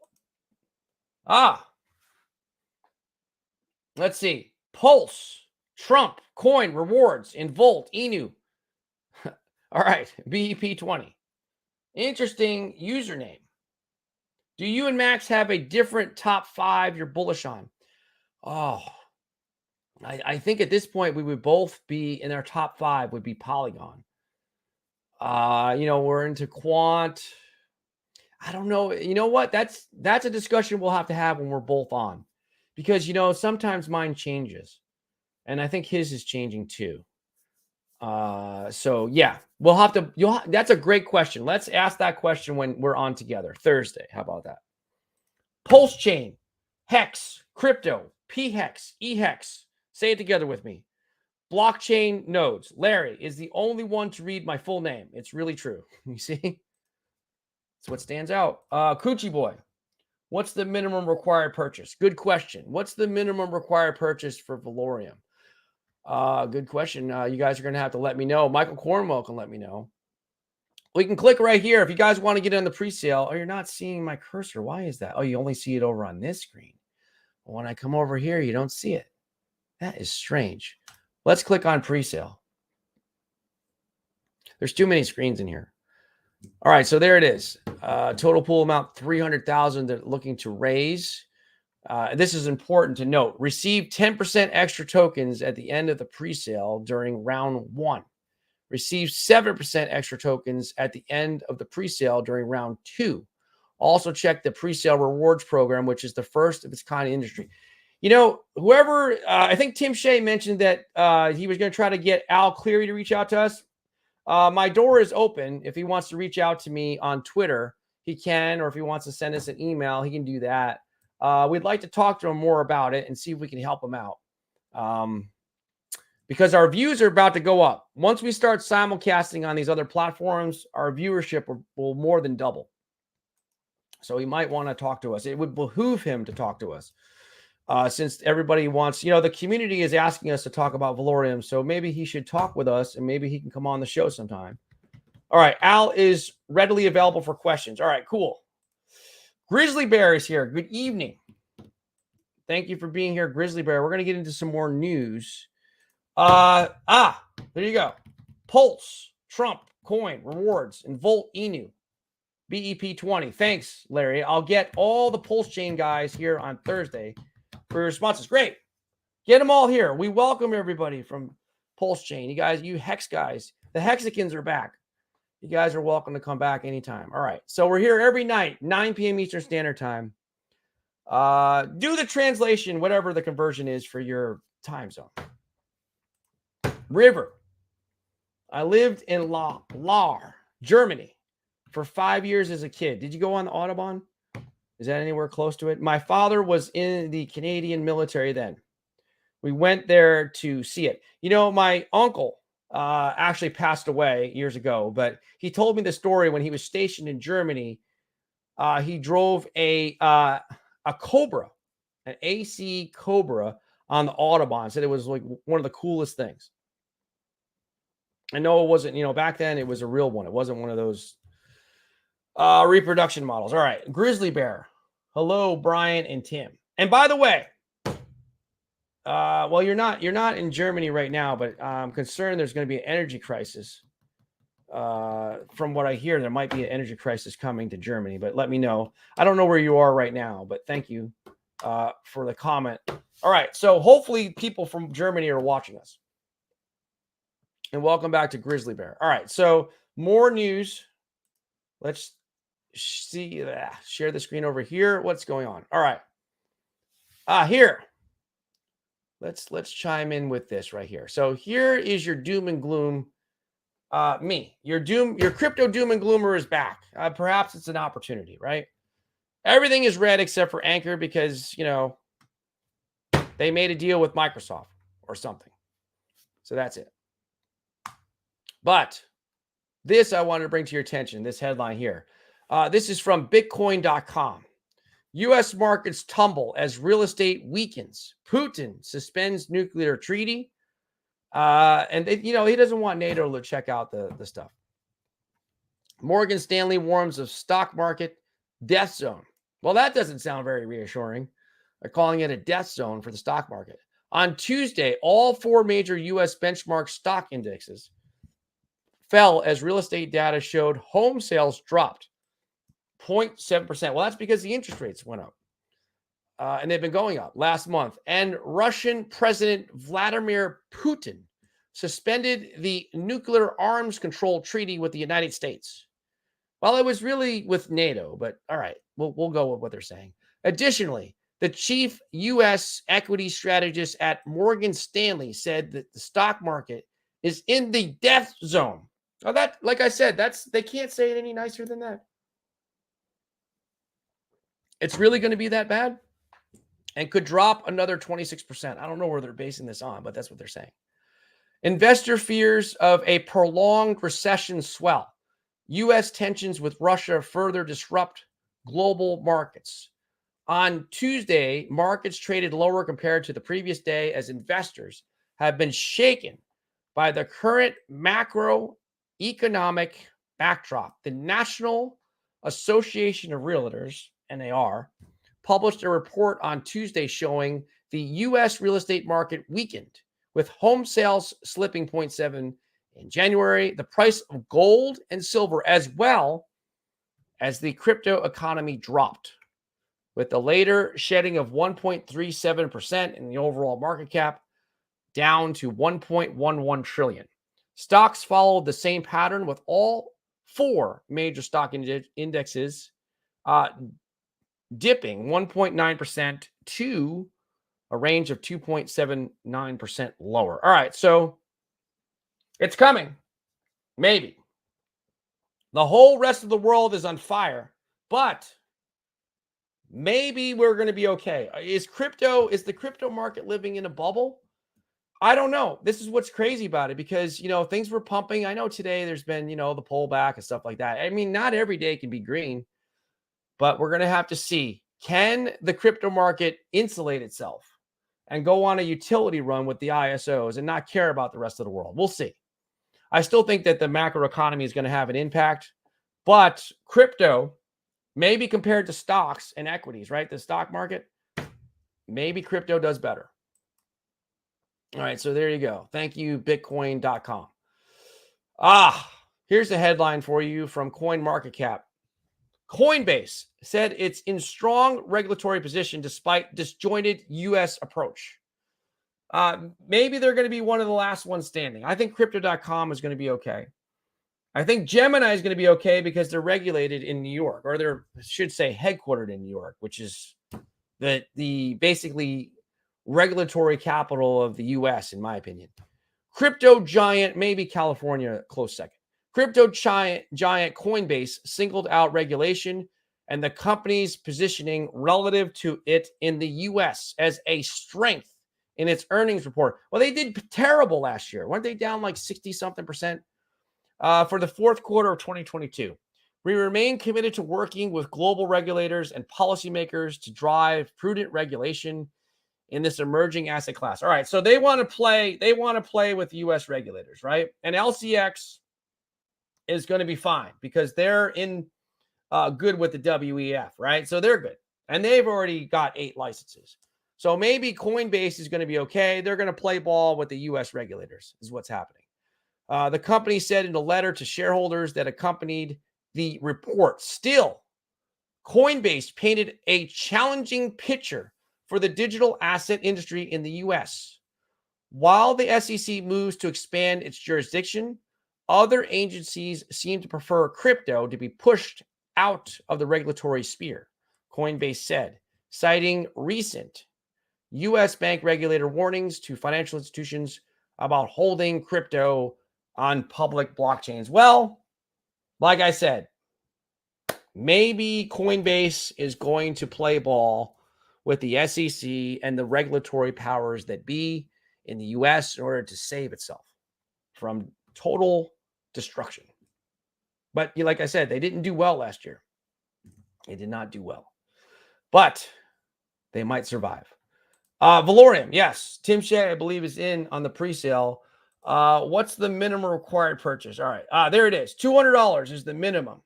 Let's see. Pulse, Trump, Coin, Rewards, Involt, Inu. All right. BEP20. Interesting username. Do you and Max have a different top 5 you're bullish on? Oh, I think at this point we would both be in our top 5 would be Polygon. We're into quant. I don't know. You know what? That's a discussion we'll have to have when we're both on, because sometimes mine changes, and I think his is changing too. So yeah, we'll have to. That's a great question. Let's ask that question when we're on together Thursday. How about that? Pulse chain, Hex, crypto, P Hex, E Hex. Say it together with me. Blockchain nodes. Larry is the only one to read my full name. It's really true. You see? That's what stands out. Coochie Boy, what's the minimum required purchase? Good question. What's the minimum required purchase for Velorium? Good question. You guys are going to have to let me know. Michael Cornwell can let me know. We can click right here if you guys want to get on the pre-sale. Oh, you're not seeing my cursor. Why is that? Oh, you only see it over on this screen. When I come over here, you don't see it. That is strange. Let's click on pre-sale. There's too many screens in here. All right, so there it is. Total pool amount 300,000 they're looking to raise. This is important to note. Receive 10% extra tokens at the end of the pre-sale during round 1. Receive 7% extra tokens at the end of the pre-sale during round 2. Also check the pre-sale rewards program, which is the first of its kind in the industry. You know, whoever, I think Tim Shea mentioned that he was going to try to get Al Cleary to reach out to us. My door is open. If he wants to reach out to me on Twitter, he can, or if he wants to send us an email, he can do that. We'd like to talk to him more about it and see if we can help him out. Because our views are about to go up. Once we start simulcasting on these other platforms, our viewership will more than double. So he might want to talk to us. It would behoove him to talk to us. Since everybody wants, you know, the community is asking us to talk about Velorium. So maybe he should talk with us and maybe he can come on the show sometime. All right. Al is readily available for questions. All right, cool. Grizzly Bear is here. Good evening. Thank you for being here, Grizzly Bear. We're going to get into some more news. There you go. Pulse, Trump, Coin, Rewards, and Volt Inu. BEP20. Thanks, Larry. I'll get all the Pulse Chain guys here on Thursday for your responses. Great. Get them all here. We welcome everybody from Pulse Chain. You guys, you Hex guys, the Hexicans are back. You guys are welcome to come back anytime. All right. So we're here every night, 9 p.m. Eastern Standard Time. Do the translation, whatever the conversion is for your time zone. River. I lived in Lahr, Germany for 5 years as a kid. Did you go on the Autobahn? Is that anywhere close to it? My father was in the Canadian military then. We went there to see it. You know, my uncle actually passed away years ago, but he told me the story when he was stationed in Germany. He drove a Cobra, an AC Cobra on the Autobahn. Said it was like one of the coolest things. I know it wasn't, you know, back then it was a real one. It wasn't one of those reproduction models. All right. Grizzly Bear. Hello, Brian and Tim. And by the way, well, you're not in Germany right now, but I'm concerned there's going to be an energy crisis. From what I hear, there might be an energy crisis coming to Germany, but let me know. I don't know where you are right now, but thank you for the comment. All right. So hopefully people from Germany are watching us. And welcome back to Grizzly Bear. All right, so more news. Let's see. Share the screen over here. What's going on? All right. Here. Let's chime in with this right here. So here is your doom and gloom. Your crypto doom and gloomer is back. Perhaps it's an opportunity, right? Everything is red except for Anchor because, you know, they made a deal with Microsoft or something. So that's it. But this I wanted to bring to your attention, this headline here. This is from Bitcoin.com. U.S. markets tumble as real estate weakens. Putin suspends nuclear treaty. And he doesn't want NATO to check out the stuff. Morgan Stanley warns of stock market death zone. Well, that doesn't sound very reassuring. They're calling it a death zone for the stock market. On Tuesday, all 4 major U.S. benchmark stock indexes fell as real estate data showed home sales dropped 0.7%. Well, that's because the interest rates went up. And they've been going up last month. And Russian President Vladimir Putin suspended the nuclear arms control treaty with the United States. Well, it was really with NATO, but all right, we'll go with what they're saying. Additionally, the chief U.S. equity strategist at Morgan Stanley said that the stock market is in the death zone. Oh, that, like I said, they can't say it any nicer than that. It's really going to be that bad and could drop another 26%. I don't know where they're basing this on, but that's what they're saying. Investor fears of a prolonged recession swell. U.S. tensions with Russia further disrupt global markets. On Tuesday, markets traded lower compared to the previous day as investors have been shaken by the current macroeconomic backdrop. The National Association of Realtors, NAR, published a report on Tuesday showing the U.S. real estate market weakened, with home sales slipping 0.7 in January. The price of gold and silver, as well as the crypto economy, dropped, with the later shedding of 1.37% in the overall market cap, down to 1.11 trillion. Stocks followed the same pattern, with all 4 major stock indexes dipping 1.9% to a range of 2.79% lower. All right, so it's coming. Maybe. The whole rest of the world is on fire, but maybe we're going to be okay. Is the crypto market living in a bubble? I don't know. This is what's crazy about it, because, things were pumping. I know today there's been, the pullback and stuff like that. I mean, not every day can be green, but we're going to have to see. Can the crypto market insulate itself and go on a utility run with the ISOs and not care about the rest of the world? We'll see. I still think that the macro economy is going to have an impact, but crypto, maybe compared to stocks and equities, right? The stock market, maybe crypto does better. All right, so there you go. Thank you, Bitcoin.com. Here's the headline for you from CoinMarketCap. Coinbase said it's in strong regulatory position despite disjointed U.S. approach. Maybe they're going to be one of the last ones standing. I think Crypto.com is going to be okay. I think Gemini is going to be okay because they're regulated in New York, or they're, should say, headquartered in New York, which is the basically regulatory capital of the U.S., in my opinion. Crypto giant, maybe California, close second. Crypto giant Coinbase singled out regulation and the company's positioning relative to it in the U.S. as a strength in its earnings report. Well, they did terrible last year. Weren't they down like 60-something% for the fourth quarter of 2022? We remain committed to working with global regulators and policymakers to drive prudent regulation in this emerging asset class. All right, so they want to play with U.S. regulators, right? And LCX is going to be fine because they're in good with the WEF, right? So they're good. And they've already got 8 licenses. So maybe Coinbase is going to be okay. They're going to play ball with the U.S. regulators is what's happening. The company said in a letter to shareholders that accompanied the report. Still, Coinbase painted a challenging picture for the digital asset industry in the U.S. While the SEC moves to expand its jurisdiction, other agencies seem to prefer crypto to be pushed out of the regulatory sphere, Coinbase said, citing recent U.S. bank regulator warnings to financial institutions about holding crypto on public blockchains. Well, like I said, maybe Coinbase is going to play ball with the SEC and the regulatory powers that be in the U.S. in order to save itself from total destruction. But like I said, they didn't do well last year. They did not do well. But they might survive. Velorium, yes. Tim Shea, I believe, is in on the pre-sale. What's the minimum required purchase? All right. There it is. $200 is the minimum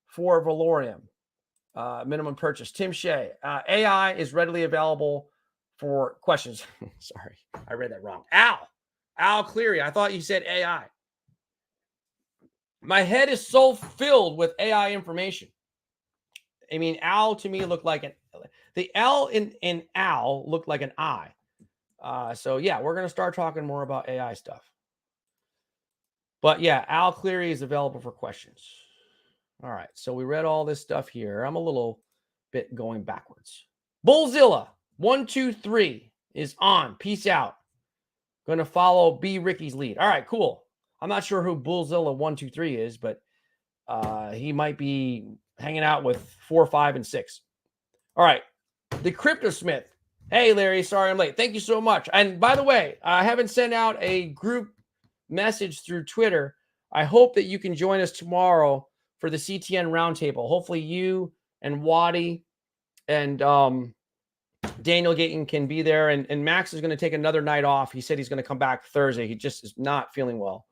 for Velorium. Minimum purchase. Tim Shea. AI is readily available for questions. Sorry, I read that wrong. Al Cleary. I thought you said AI. My head is so filled with AI information. I mean, Al to me looked like the L in Al looked like an I. So yeah, we're going to start talking more about AI stuff. But yeah, Al Cleary is available for questions. All right. So we read all this stuff here. I'm a little bit going backwards. Bullzilla 123 is on. Peace out. Going to follow B Ricky's lead. All right, cool. I'm not sure who Bullzilla 123 is, but he might be hanging out with 4, 5, and 6. All right. The Crypto Smith. Hey, Larry, sorry I'm late. Thank you so much. And by the way, I haven't sent out a group message through Twitter. I hope that you can join us tomorrow for the CTN roundtable. Hopefully you and Waddy and Daniel Gayton can be there. And Max is going to take another night off. He said he's going to come back Thursday. He just is not feeling well.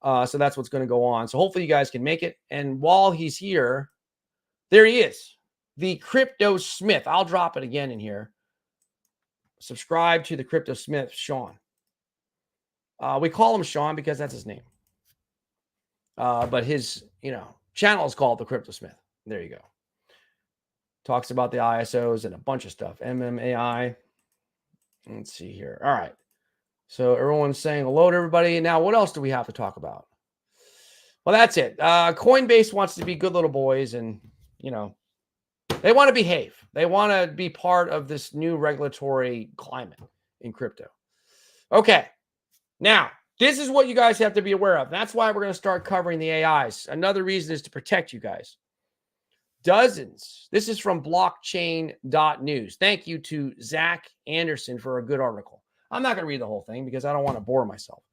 So that's what's going to go on. So hopefully you guys can make it. And while he's here, there he is, the Crypto Smith. I'll drop it again in here. Subscribe to the Crypto Smith, Sean. We call him Sean because that's his name. But his, channel is called the Crypto Smith. There you go. Talks about the ISOs and a bunch of stuff. MMAI. Let's see here. All right. So everyone's saying hello to everybody. Now, what else do we have to talk about? Well, that's it. Coinbase wants to be good little boys, and, they want to behave. They want to be part of this new regulatory climate in crypto. Okay. Now, this is what you guys have to be aware of. That's why we're going to start covering the AIs. Another reason is to protect you guys. Dozens. This is from blockchain.news. Thank you to Zach Anderson for a good article. I'm not going to read the whole thing because I don't want to bore myself.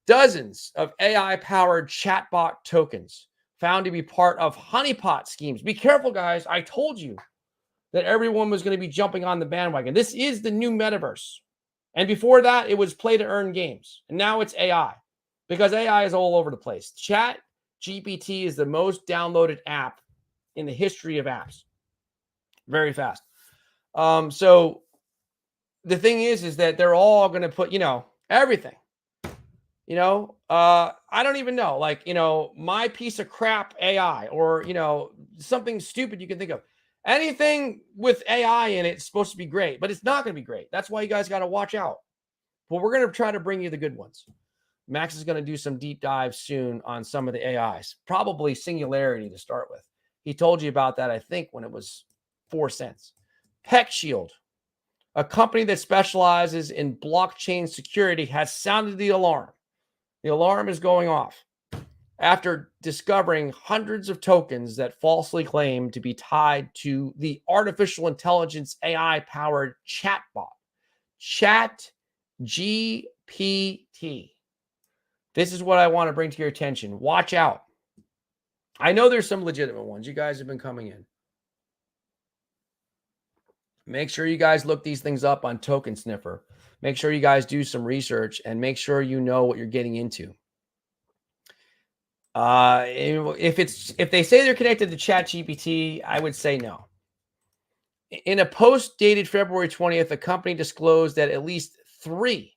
Dozens of AI-powered chatbot tokens found to be part of honeypot schemes. Be careful, guys. I told you that everyone was going to be jumping on the bandwagon. This is the new metaverse. And before that, it was play to earn games. And now it's AI because AI is all over the place. Chat GPT is the most downloaded app in the history of apps. Very fast. So the thing is that they're all going to put, everything, I don't even know, my piece of crap AI or, something stupid you can think of. Anything with AI in it's supposed to be great, but it's not going to be great. That's why you guys got to watch out. But we're going to try to bring you the good ones. Max is going to do some deep dives soon on some of the AIs, probably Singularity to start with. He told you about that, I think, when it was 4 cents. PeckShield, a company that specializes in blockchain security, has sounded the alarm. The alarm is going off after discovering hundreds of tokens that falsely claim to be tied to the artificial intelligence AI-powered chatbot, ChatGPT. This is what I want to bring to your attention. Watch out. I know there's some legitimate ones. You guys have been coming in. Make sure you guys look these things up on Token Sniffer. Make sure you guys do some research and make sure you know what you're getting into. If they say they're connected to ChatGPT, I would say no. In a post dated February 20th, the company disclosed that at least 3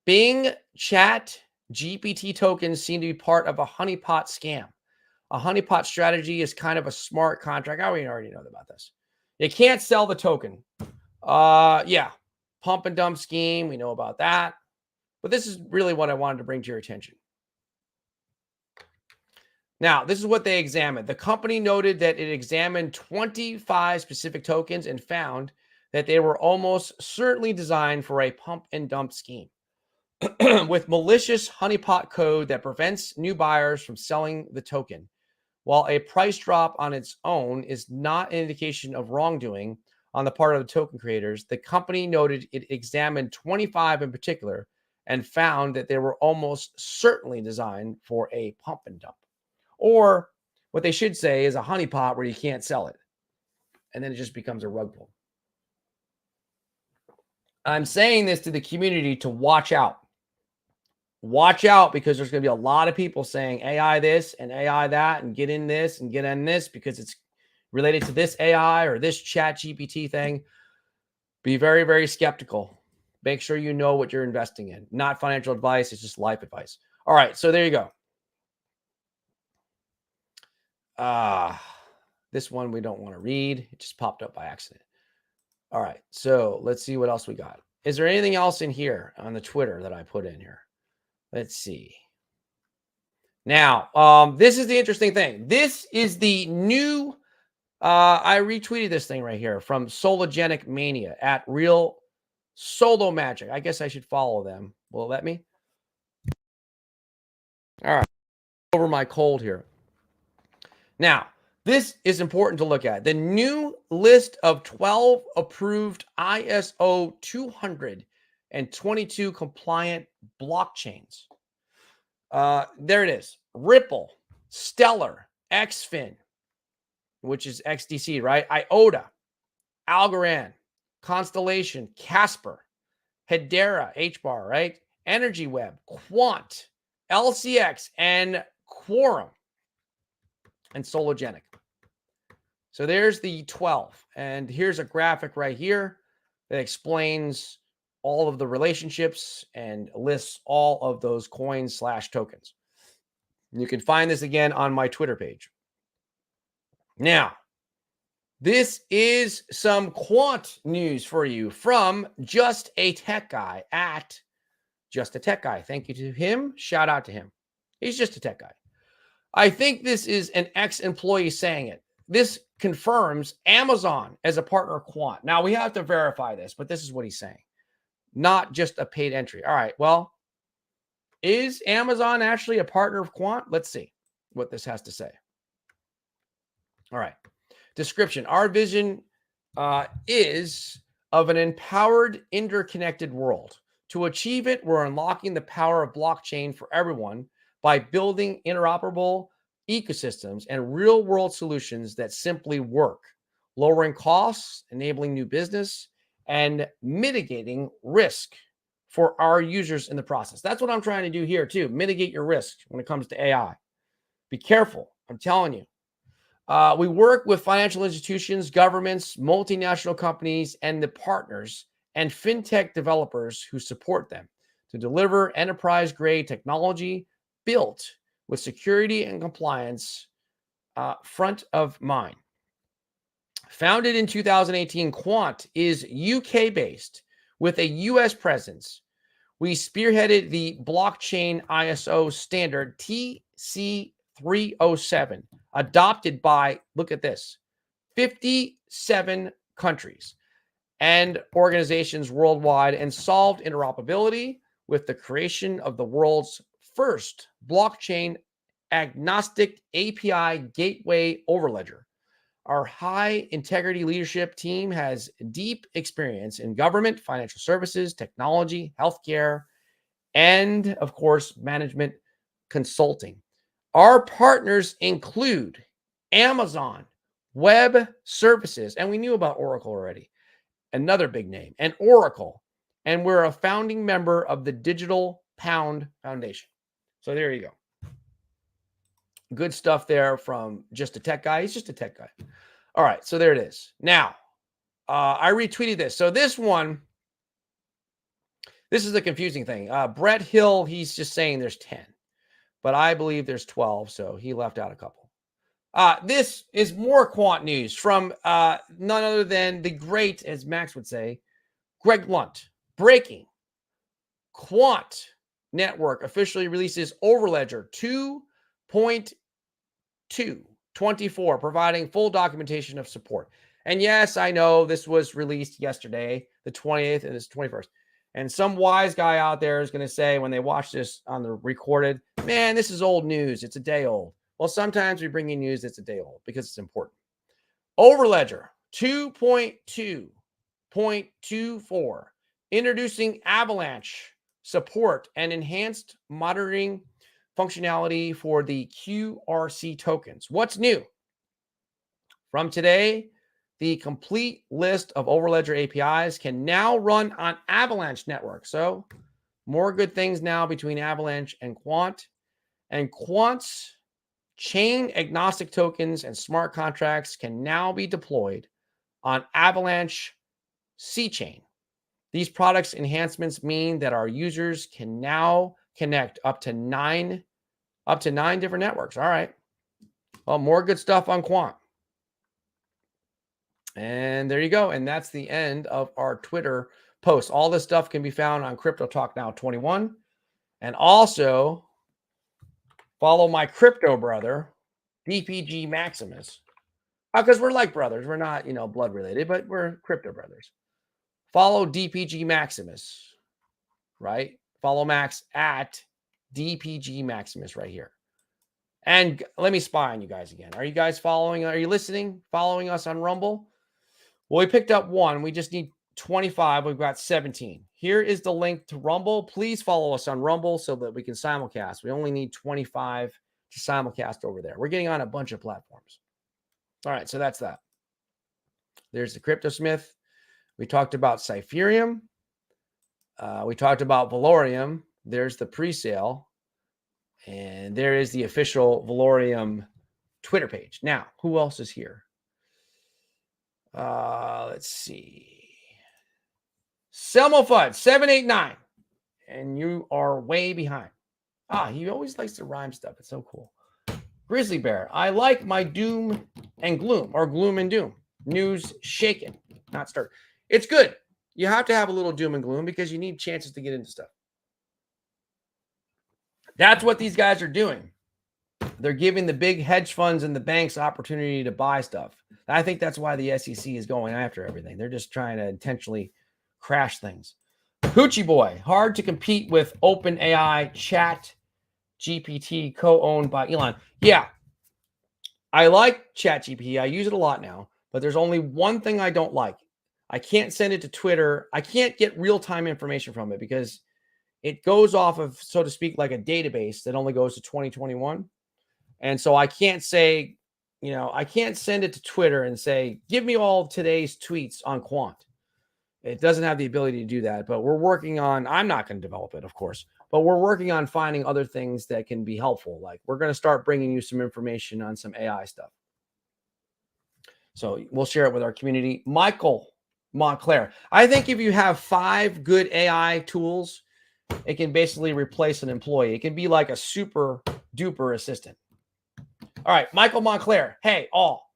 Bing ChatGPT tokens seem to be part of a honeypot scam. A honeypot strategy is kind of a smart contract. I already know about this. You can't sell the token. Yeah, pump and dump scheme. We know about that. But this is really what I wanted to bring to your attention. Now, this is what they examined. The company noted that it examined 25 specific tokens and found that they were almost certainly designed for a pump and dump scheme with malicious honeypot code that prevents new buyers from selling the token. While a price drop on its own is not an indication of wrongdoing on the part of the token creators, the company noted it examined 25 in particular and found that they were almost certainly designed for a pump and dump. Or what they should say is a honeypot where you can't sell it. And then it just becomes a rug pull. I'm saying this to the community to watch out. Watch out because there's going to be a lot of people saying AI this and AI that and get in this and get in this because it's related to this AI or this chat GPT thing. Be very, very skeptical. Make sure you know what you're investing in. Not financial advice. It's just life advice. All right. So there you go. This one we don't want to read. It just popped up by accident. All right. So let's see what else we got. Is there anything else in here on the Twitter that I put in here? Let's see. Now, this is the interesting thing. This is the new, I retweeted this thing right here from Sologenic Mania at Real Solo Magic. I guess I should follow them. Will it let me? All right. Over my cold here. Now, this is important to look at. The new list of 12 approved ISO 222 compliant blockchains. There it is. Ripple, Stellar, XFin, which is XDC, right? IOTA, Algorand, Constellation, Casper, Hedera, HBAR, right? Energy Web, Quant, LCX, and Quorum, and Sologenic. So there's the 12. And here's a graphic right here that explains all of the relationships and lists all of those coins / tokens. You can find this again on my Twitter page. Now, this is some quant news for you from Just a Tech Guy at Just a Tech Guy. Thank you to him. Shout out to him. He's just a tech guy. I think this is an ex-employee saying it. This confirms Amazon as a partner of Quant. Now, we have to verify this, but this is what he's saying. Not just a paid entry. All right, well, is Amazon actually a partner of Quant? Let's see what this has to say. All right. Description. Our vision is of an empowered, interconnected world. To achieve it, we're unlocking the power of blockchain for everyone by building interoperable ecosystems and real-world solutions that simply work, lowering costs, enabling new business, and mitigating risk for our users in the process. That's what I'm trying to do here too. Mitigate your risk when it comes to AI. Be careful. I'm telling you. We work with financial institutions, governments, multinational companies, and the partners and fintech developers who support them to deliver enterprise-grade technology built with security and compliance front of mind. Founded in 2018, Quant is UK-based with a US presence. We spearheaded the blockchain ISO standard TC307, adopted by, look at this, 57 countries and organizations worldwide, and solved interoperability with the creation of the world's first blockchain agnostic API gateway overledger. Our high integrity leadership team has deep experience in government, financial services, technology, healthcare, and of course, management consulting. Our partners include Amazon Web Services, and we knew about Oracle already, another big name, and Oracle, and we're a founding member of the Digital Pound Foundation. So there you go. Good stuff there from Just a Tech Guy. He's just a tech guy. All right, so there it is. Now, I retweeted this. So this one, this is the confusing thing. Brett Hill, he's just saying there's 10, but I believe there's 12, so he left out a couple. This is more quant news from none other than the great, as Max would say, Greg Lunt. Breaking. Quant Network officially releases Overledger 2.224, providing full documentation of support. And yes, I know this was released yesterday, the 20th, and it's 21st. And some wise guy out there is going to say when they watch this on the recorded, man, this is old news. It's a day old. Well, sometimes we bring you news that's a day old because it's important. Overledger 2.2.24, introducing Avalanche support and enhanced monitoring functionality for the QRC tokens. What's new? From today, the complete list of Overledger APIs can now run on Avalanche Network. So more good things now between Avalanche and Quant. And Quant's chain agnostic tokens and smart contracts can now be deployed on Avalanche C-Chain. These products enhancements mean that our users can now connect up to nine different networks. All right. Well, more good stuff on Quant. And there you go. And that's the end of our Twitter post. All this stuff can be found on Crypto Talk Now 21. And also follow my crypto brother, DPGmaximus. Because we're like brothers. We're not, blood related, but we're crypto brothers. Follow DPGmaximus, right? Follow Max at DPGmaximus right here. And let me spy on you guys again. Are you guys following? Are you listening? Following us on Rumble? Well, we picked up one. We just need 25. We've got 17. Here is the link to Rumble. Please follow us on Rumble so that we can simulcast. We only need 25 to simulcast over there. We're getting on a bunch of platforms. All right, so that's that. There's the CryptoSmith. We talked about Cypherium. We talked about Velorium. There's the pre-sale. And there is the official Velorium Twitter page. Now, who else is here? Let's see. Selmo Fudd, 789. And you are way behind. He always likes to rhyme stuff. It's so cool. Grizzly Bear, I like my doom and gloom, or gloom and doom. News shaken, not start. It's good. You have to have a little doom and gloom because you need chances to get into stuff. That's what these guys are doing. They're giving the big hedge funds and the banks opportunity to buy stuff. I think that's why the SEC is going after everything. They're just trying to intentionally crash things. Hoochie Boy, hard to compete with OpenAI Chat GPT co-owned by Elon. Yeah, I like Chat GPT. I use it a lot now, but there's only one thing I don't like. I can't send it to Twitter. I can't get real-time information from it because it goes off of, so to speak, like a database that only goes to 2021. And so I can't say, I can't send it to Twitter and say, give me all of today's tweets on quant. It doesn't have the ability to do that, but we're working on, I'm not going to develop it, of course, but we're working on finding other things that can be helpful. Like we're going to start bringing you some information on some AI stuff. So we'll share it with our community. Michael Montclair. I think if you have 5 good AI tools, it can basically replace an employee. It can be like a super duper assistant. All right, Michael Montclair. Hey, all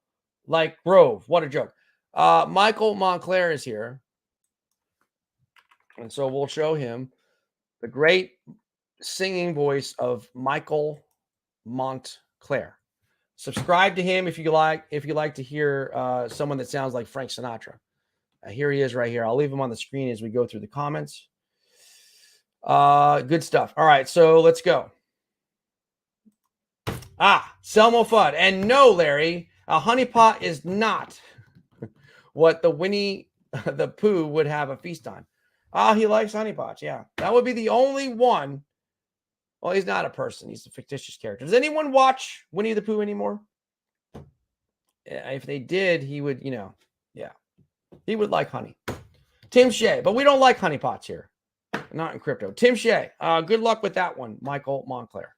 like Grove. What a joke. Michael Montclair is here. And so we'll show him the great singing voice of Michael Montclair. Subscribe to him if you like to hear someone that sounds like Frank Sinatra. Here he is right here. I'll leave him on the screen as we go through the comments. Good stuff. All right, so let's go. Selmo Fudd. And no, Larry, a honeypot is not what the Winnie the Pooh would have a feast on. He likes honeypots. Yeah, that would be the only one. Well, he's not a person. He's a fictitious character. Does anyone watch Winnie the Pooh anymore? If they did, he would, yeah, he would like honey. Tim Shea, but we don't like honeypots here. Not in crypto. Tim Shea, good luck with that one, Michael Montclair.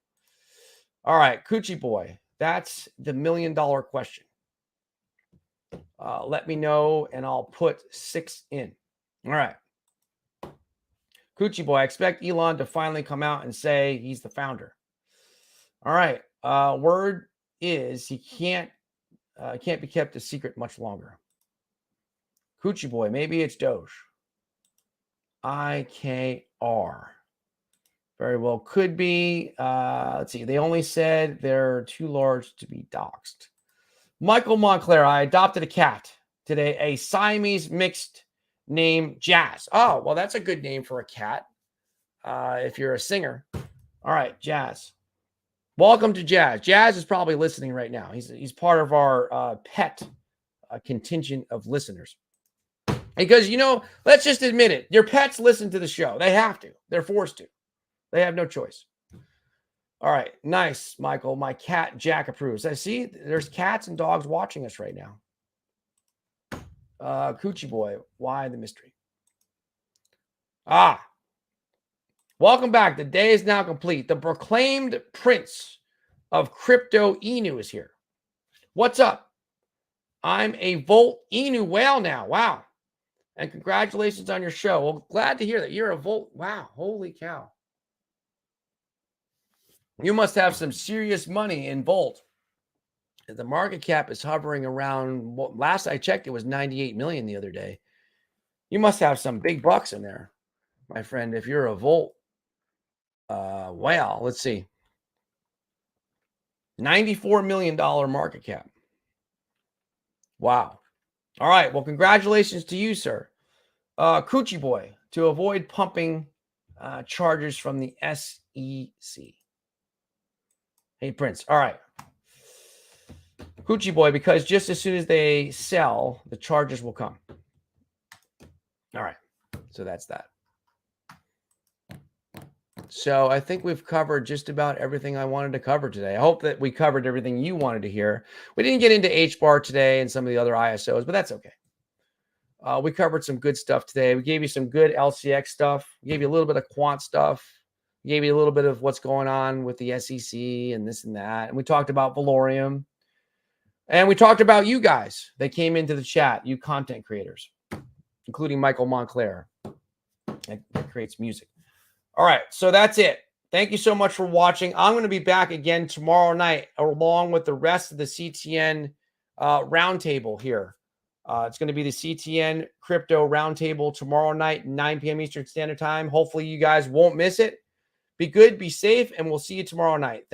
All right, Coochie Boy, that's the $1 million question. Let me know, and I'll put 6 in. All right. Coochie Boy, I expect Elon to finally come out and say he's the founder. All right. Word is he can't be kept a secret much longer. Coochie Boy, maybe it's Doge. IKR. Very well. Could be. Let's see. They only said they're too large to be doxxed. Michael Montclair, I adopted a cat today, a Siamese mixed named Jazz. Oh, well, that's a good name for a cat if you're a singer. All right, Jazz. Welcome to Jazz. Jazz is probably listening right now. He's part of our pet contingent of listeners. Because, let's just admit it. Your pets listen to the show. They have to. They're forced to. They have no choice. All right. Nice, Michael. My cat, Jack, approves. I see there's cats and dogs watching us right now. Coochie Boy, why the mystery? Welcome back. The day is now complete. The proclaimed prince of crypto Inu is here. What's up? I'm a Volt Inu whale now. Wow. And congratulations on your show. Well, glad to hear that you're a Volt. Wow. Holy cow. You must have some serious money in Volt. The market cap is hovering around, last I checked, it was 98 million the other day. You must have some big bucks in there, my friend, if you're a Volt. Wow, let's see. $94 million market cap. Wow. All right. Well, congratulations to you, sir. Coochie Boy, to avoid pumping charges from the SEC. Hey, Prince. All right. Coochie Boy, because just as soon as they sell, the charges will come. All right. So that's that. So I think we've covered just about everything I wanted to cover today. I hope that we covered everything you wanted to hear. We didn't get into HBAR today and some of the other ISOs, but that's okay. We covered some good stuff today. We gave you some good LCX stuff. We gave you a little bit of quant stuff. We gave you a little bit of what's going on with the SEC and this and that. And we talked about Velorium. And we talked about you guys that came into the chat, you content creators, including Michael Montclair that creates music. All right, so that's it. Thank you so much for watching. I'm going to be back again tomorrow night along with the rest of the CTN roundtable here. It's going to be the CTN Crypto Roundtable tomorrow night, 9 p.m. Eastern Standard Time. Hopefully you guys won't miss it. Be good, be safe, and we'll see you tomorrow night.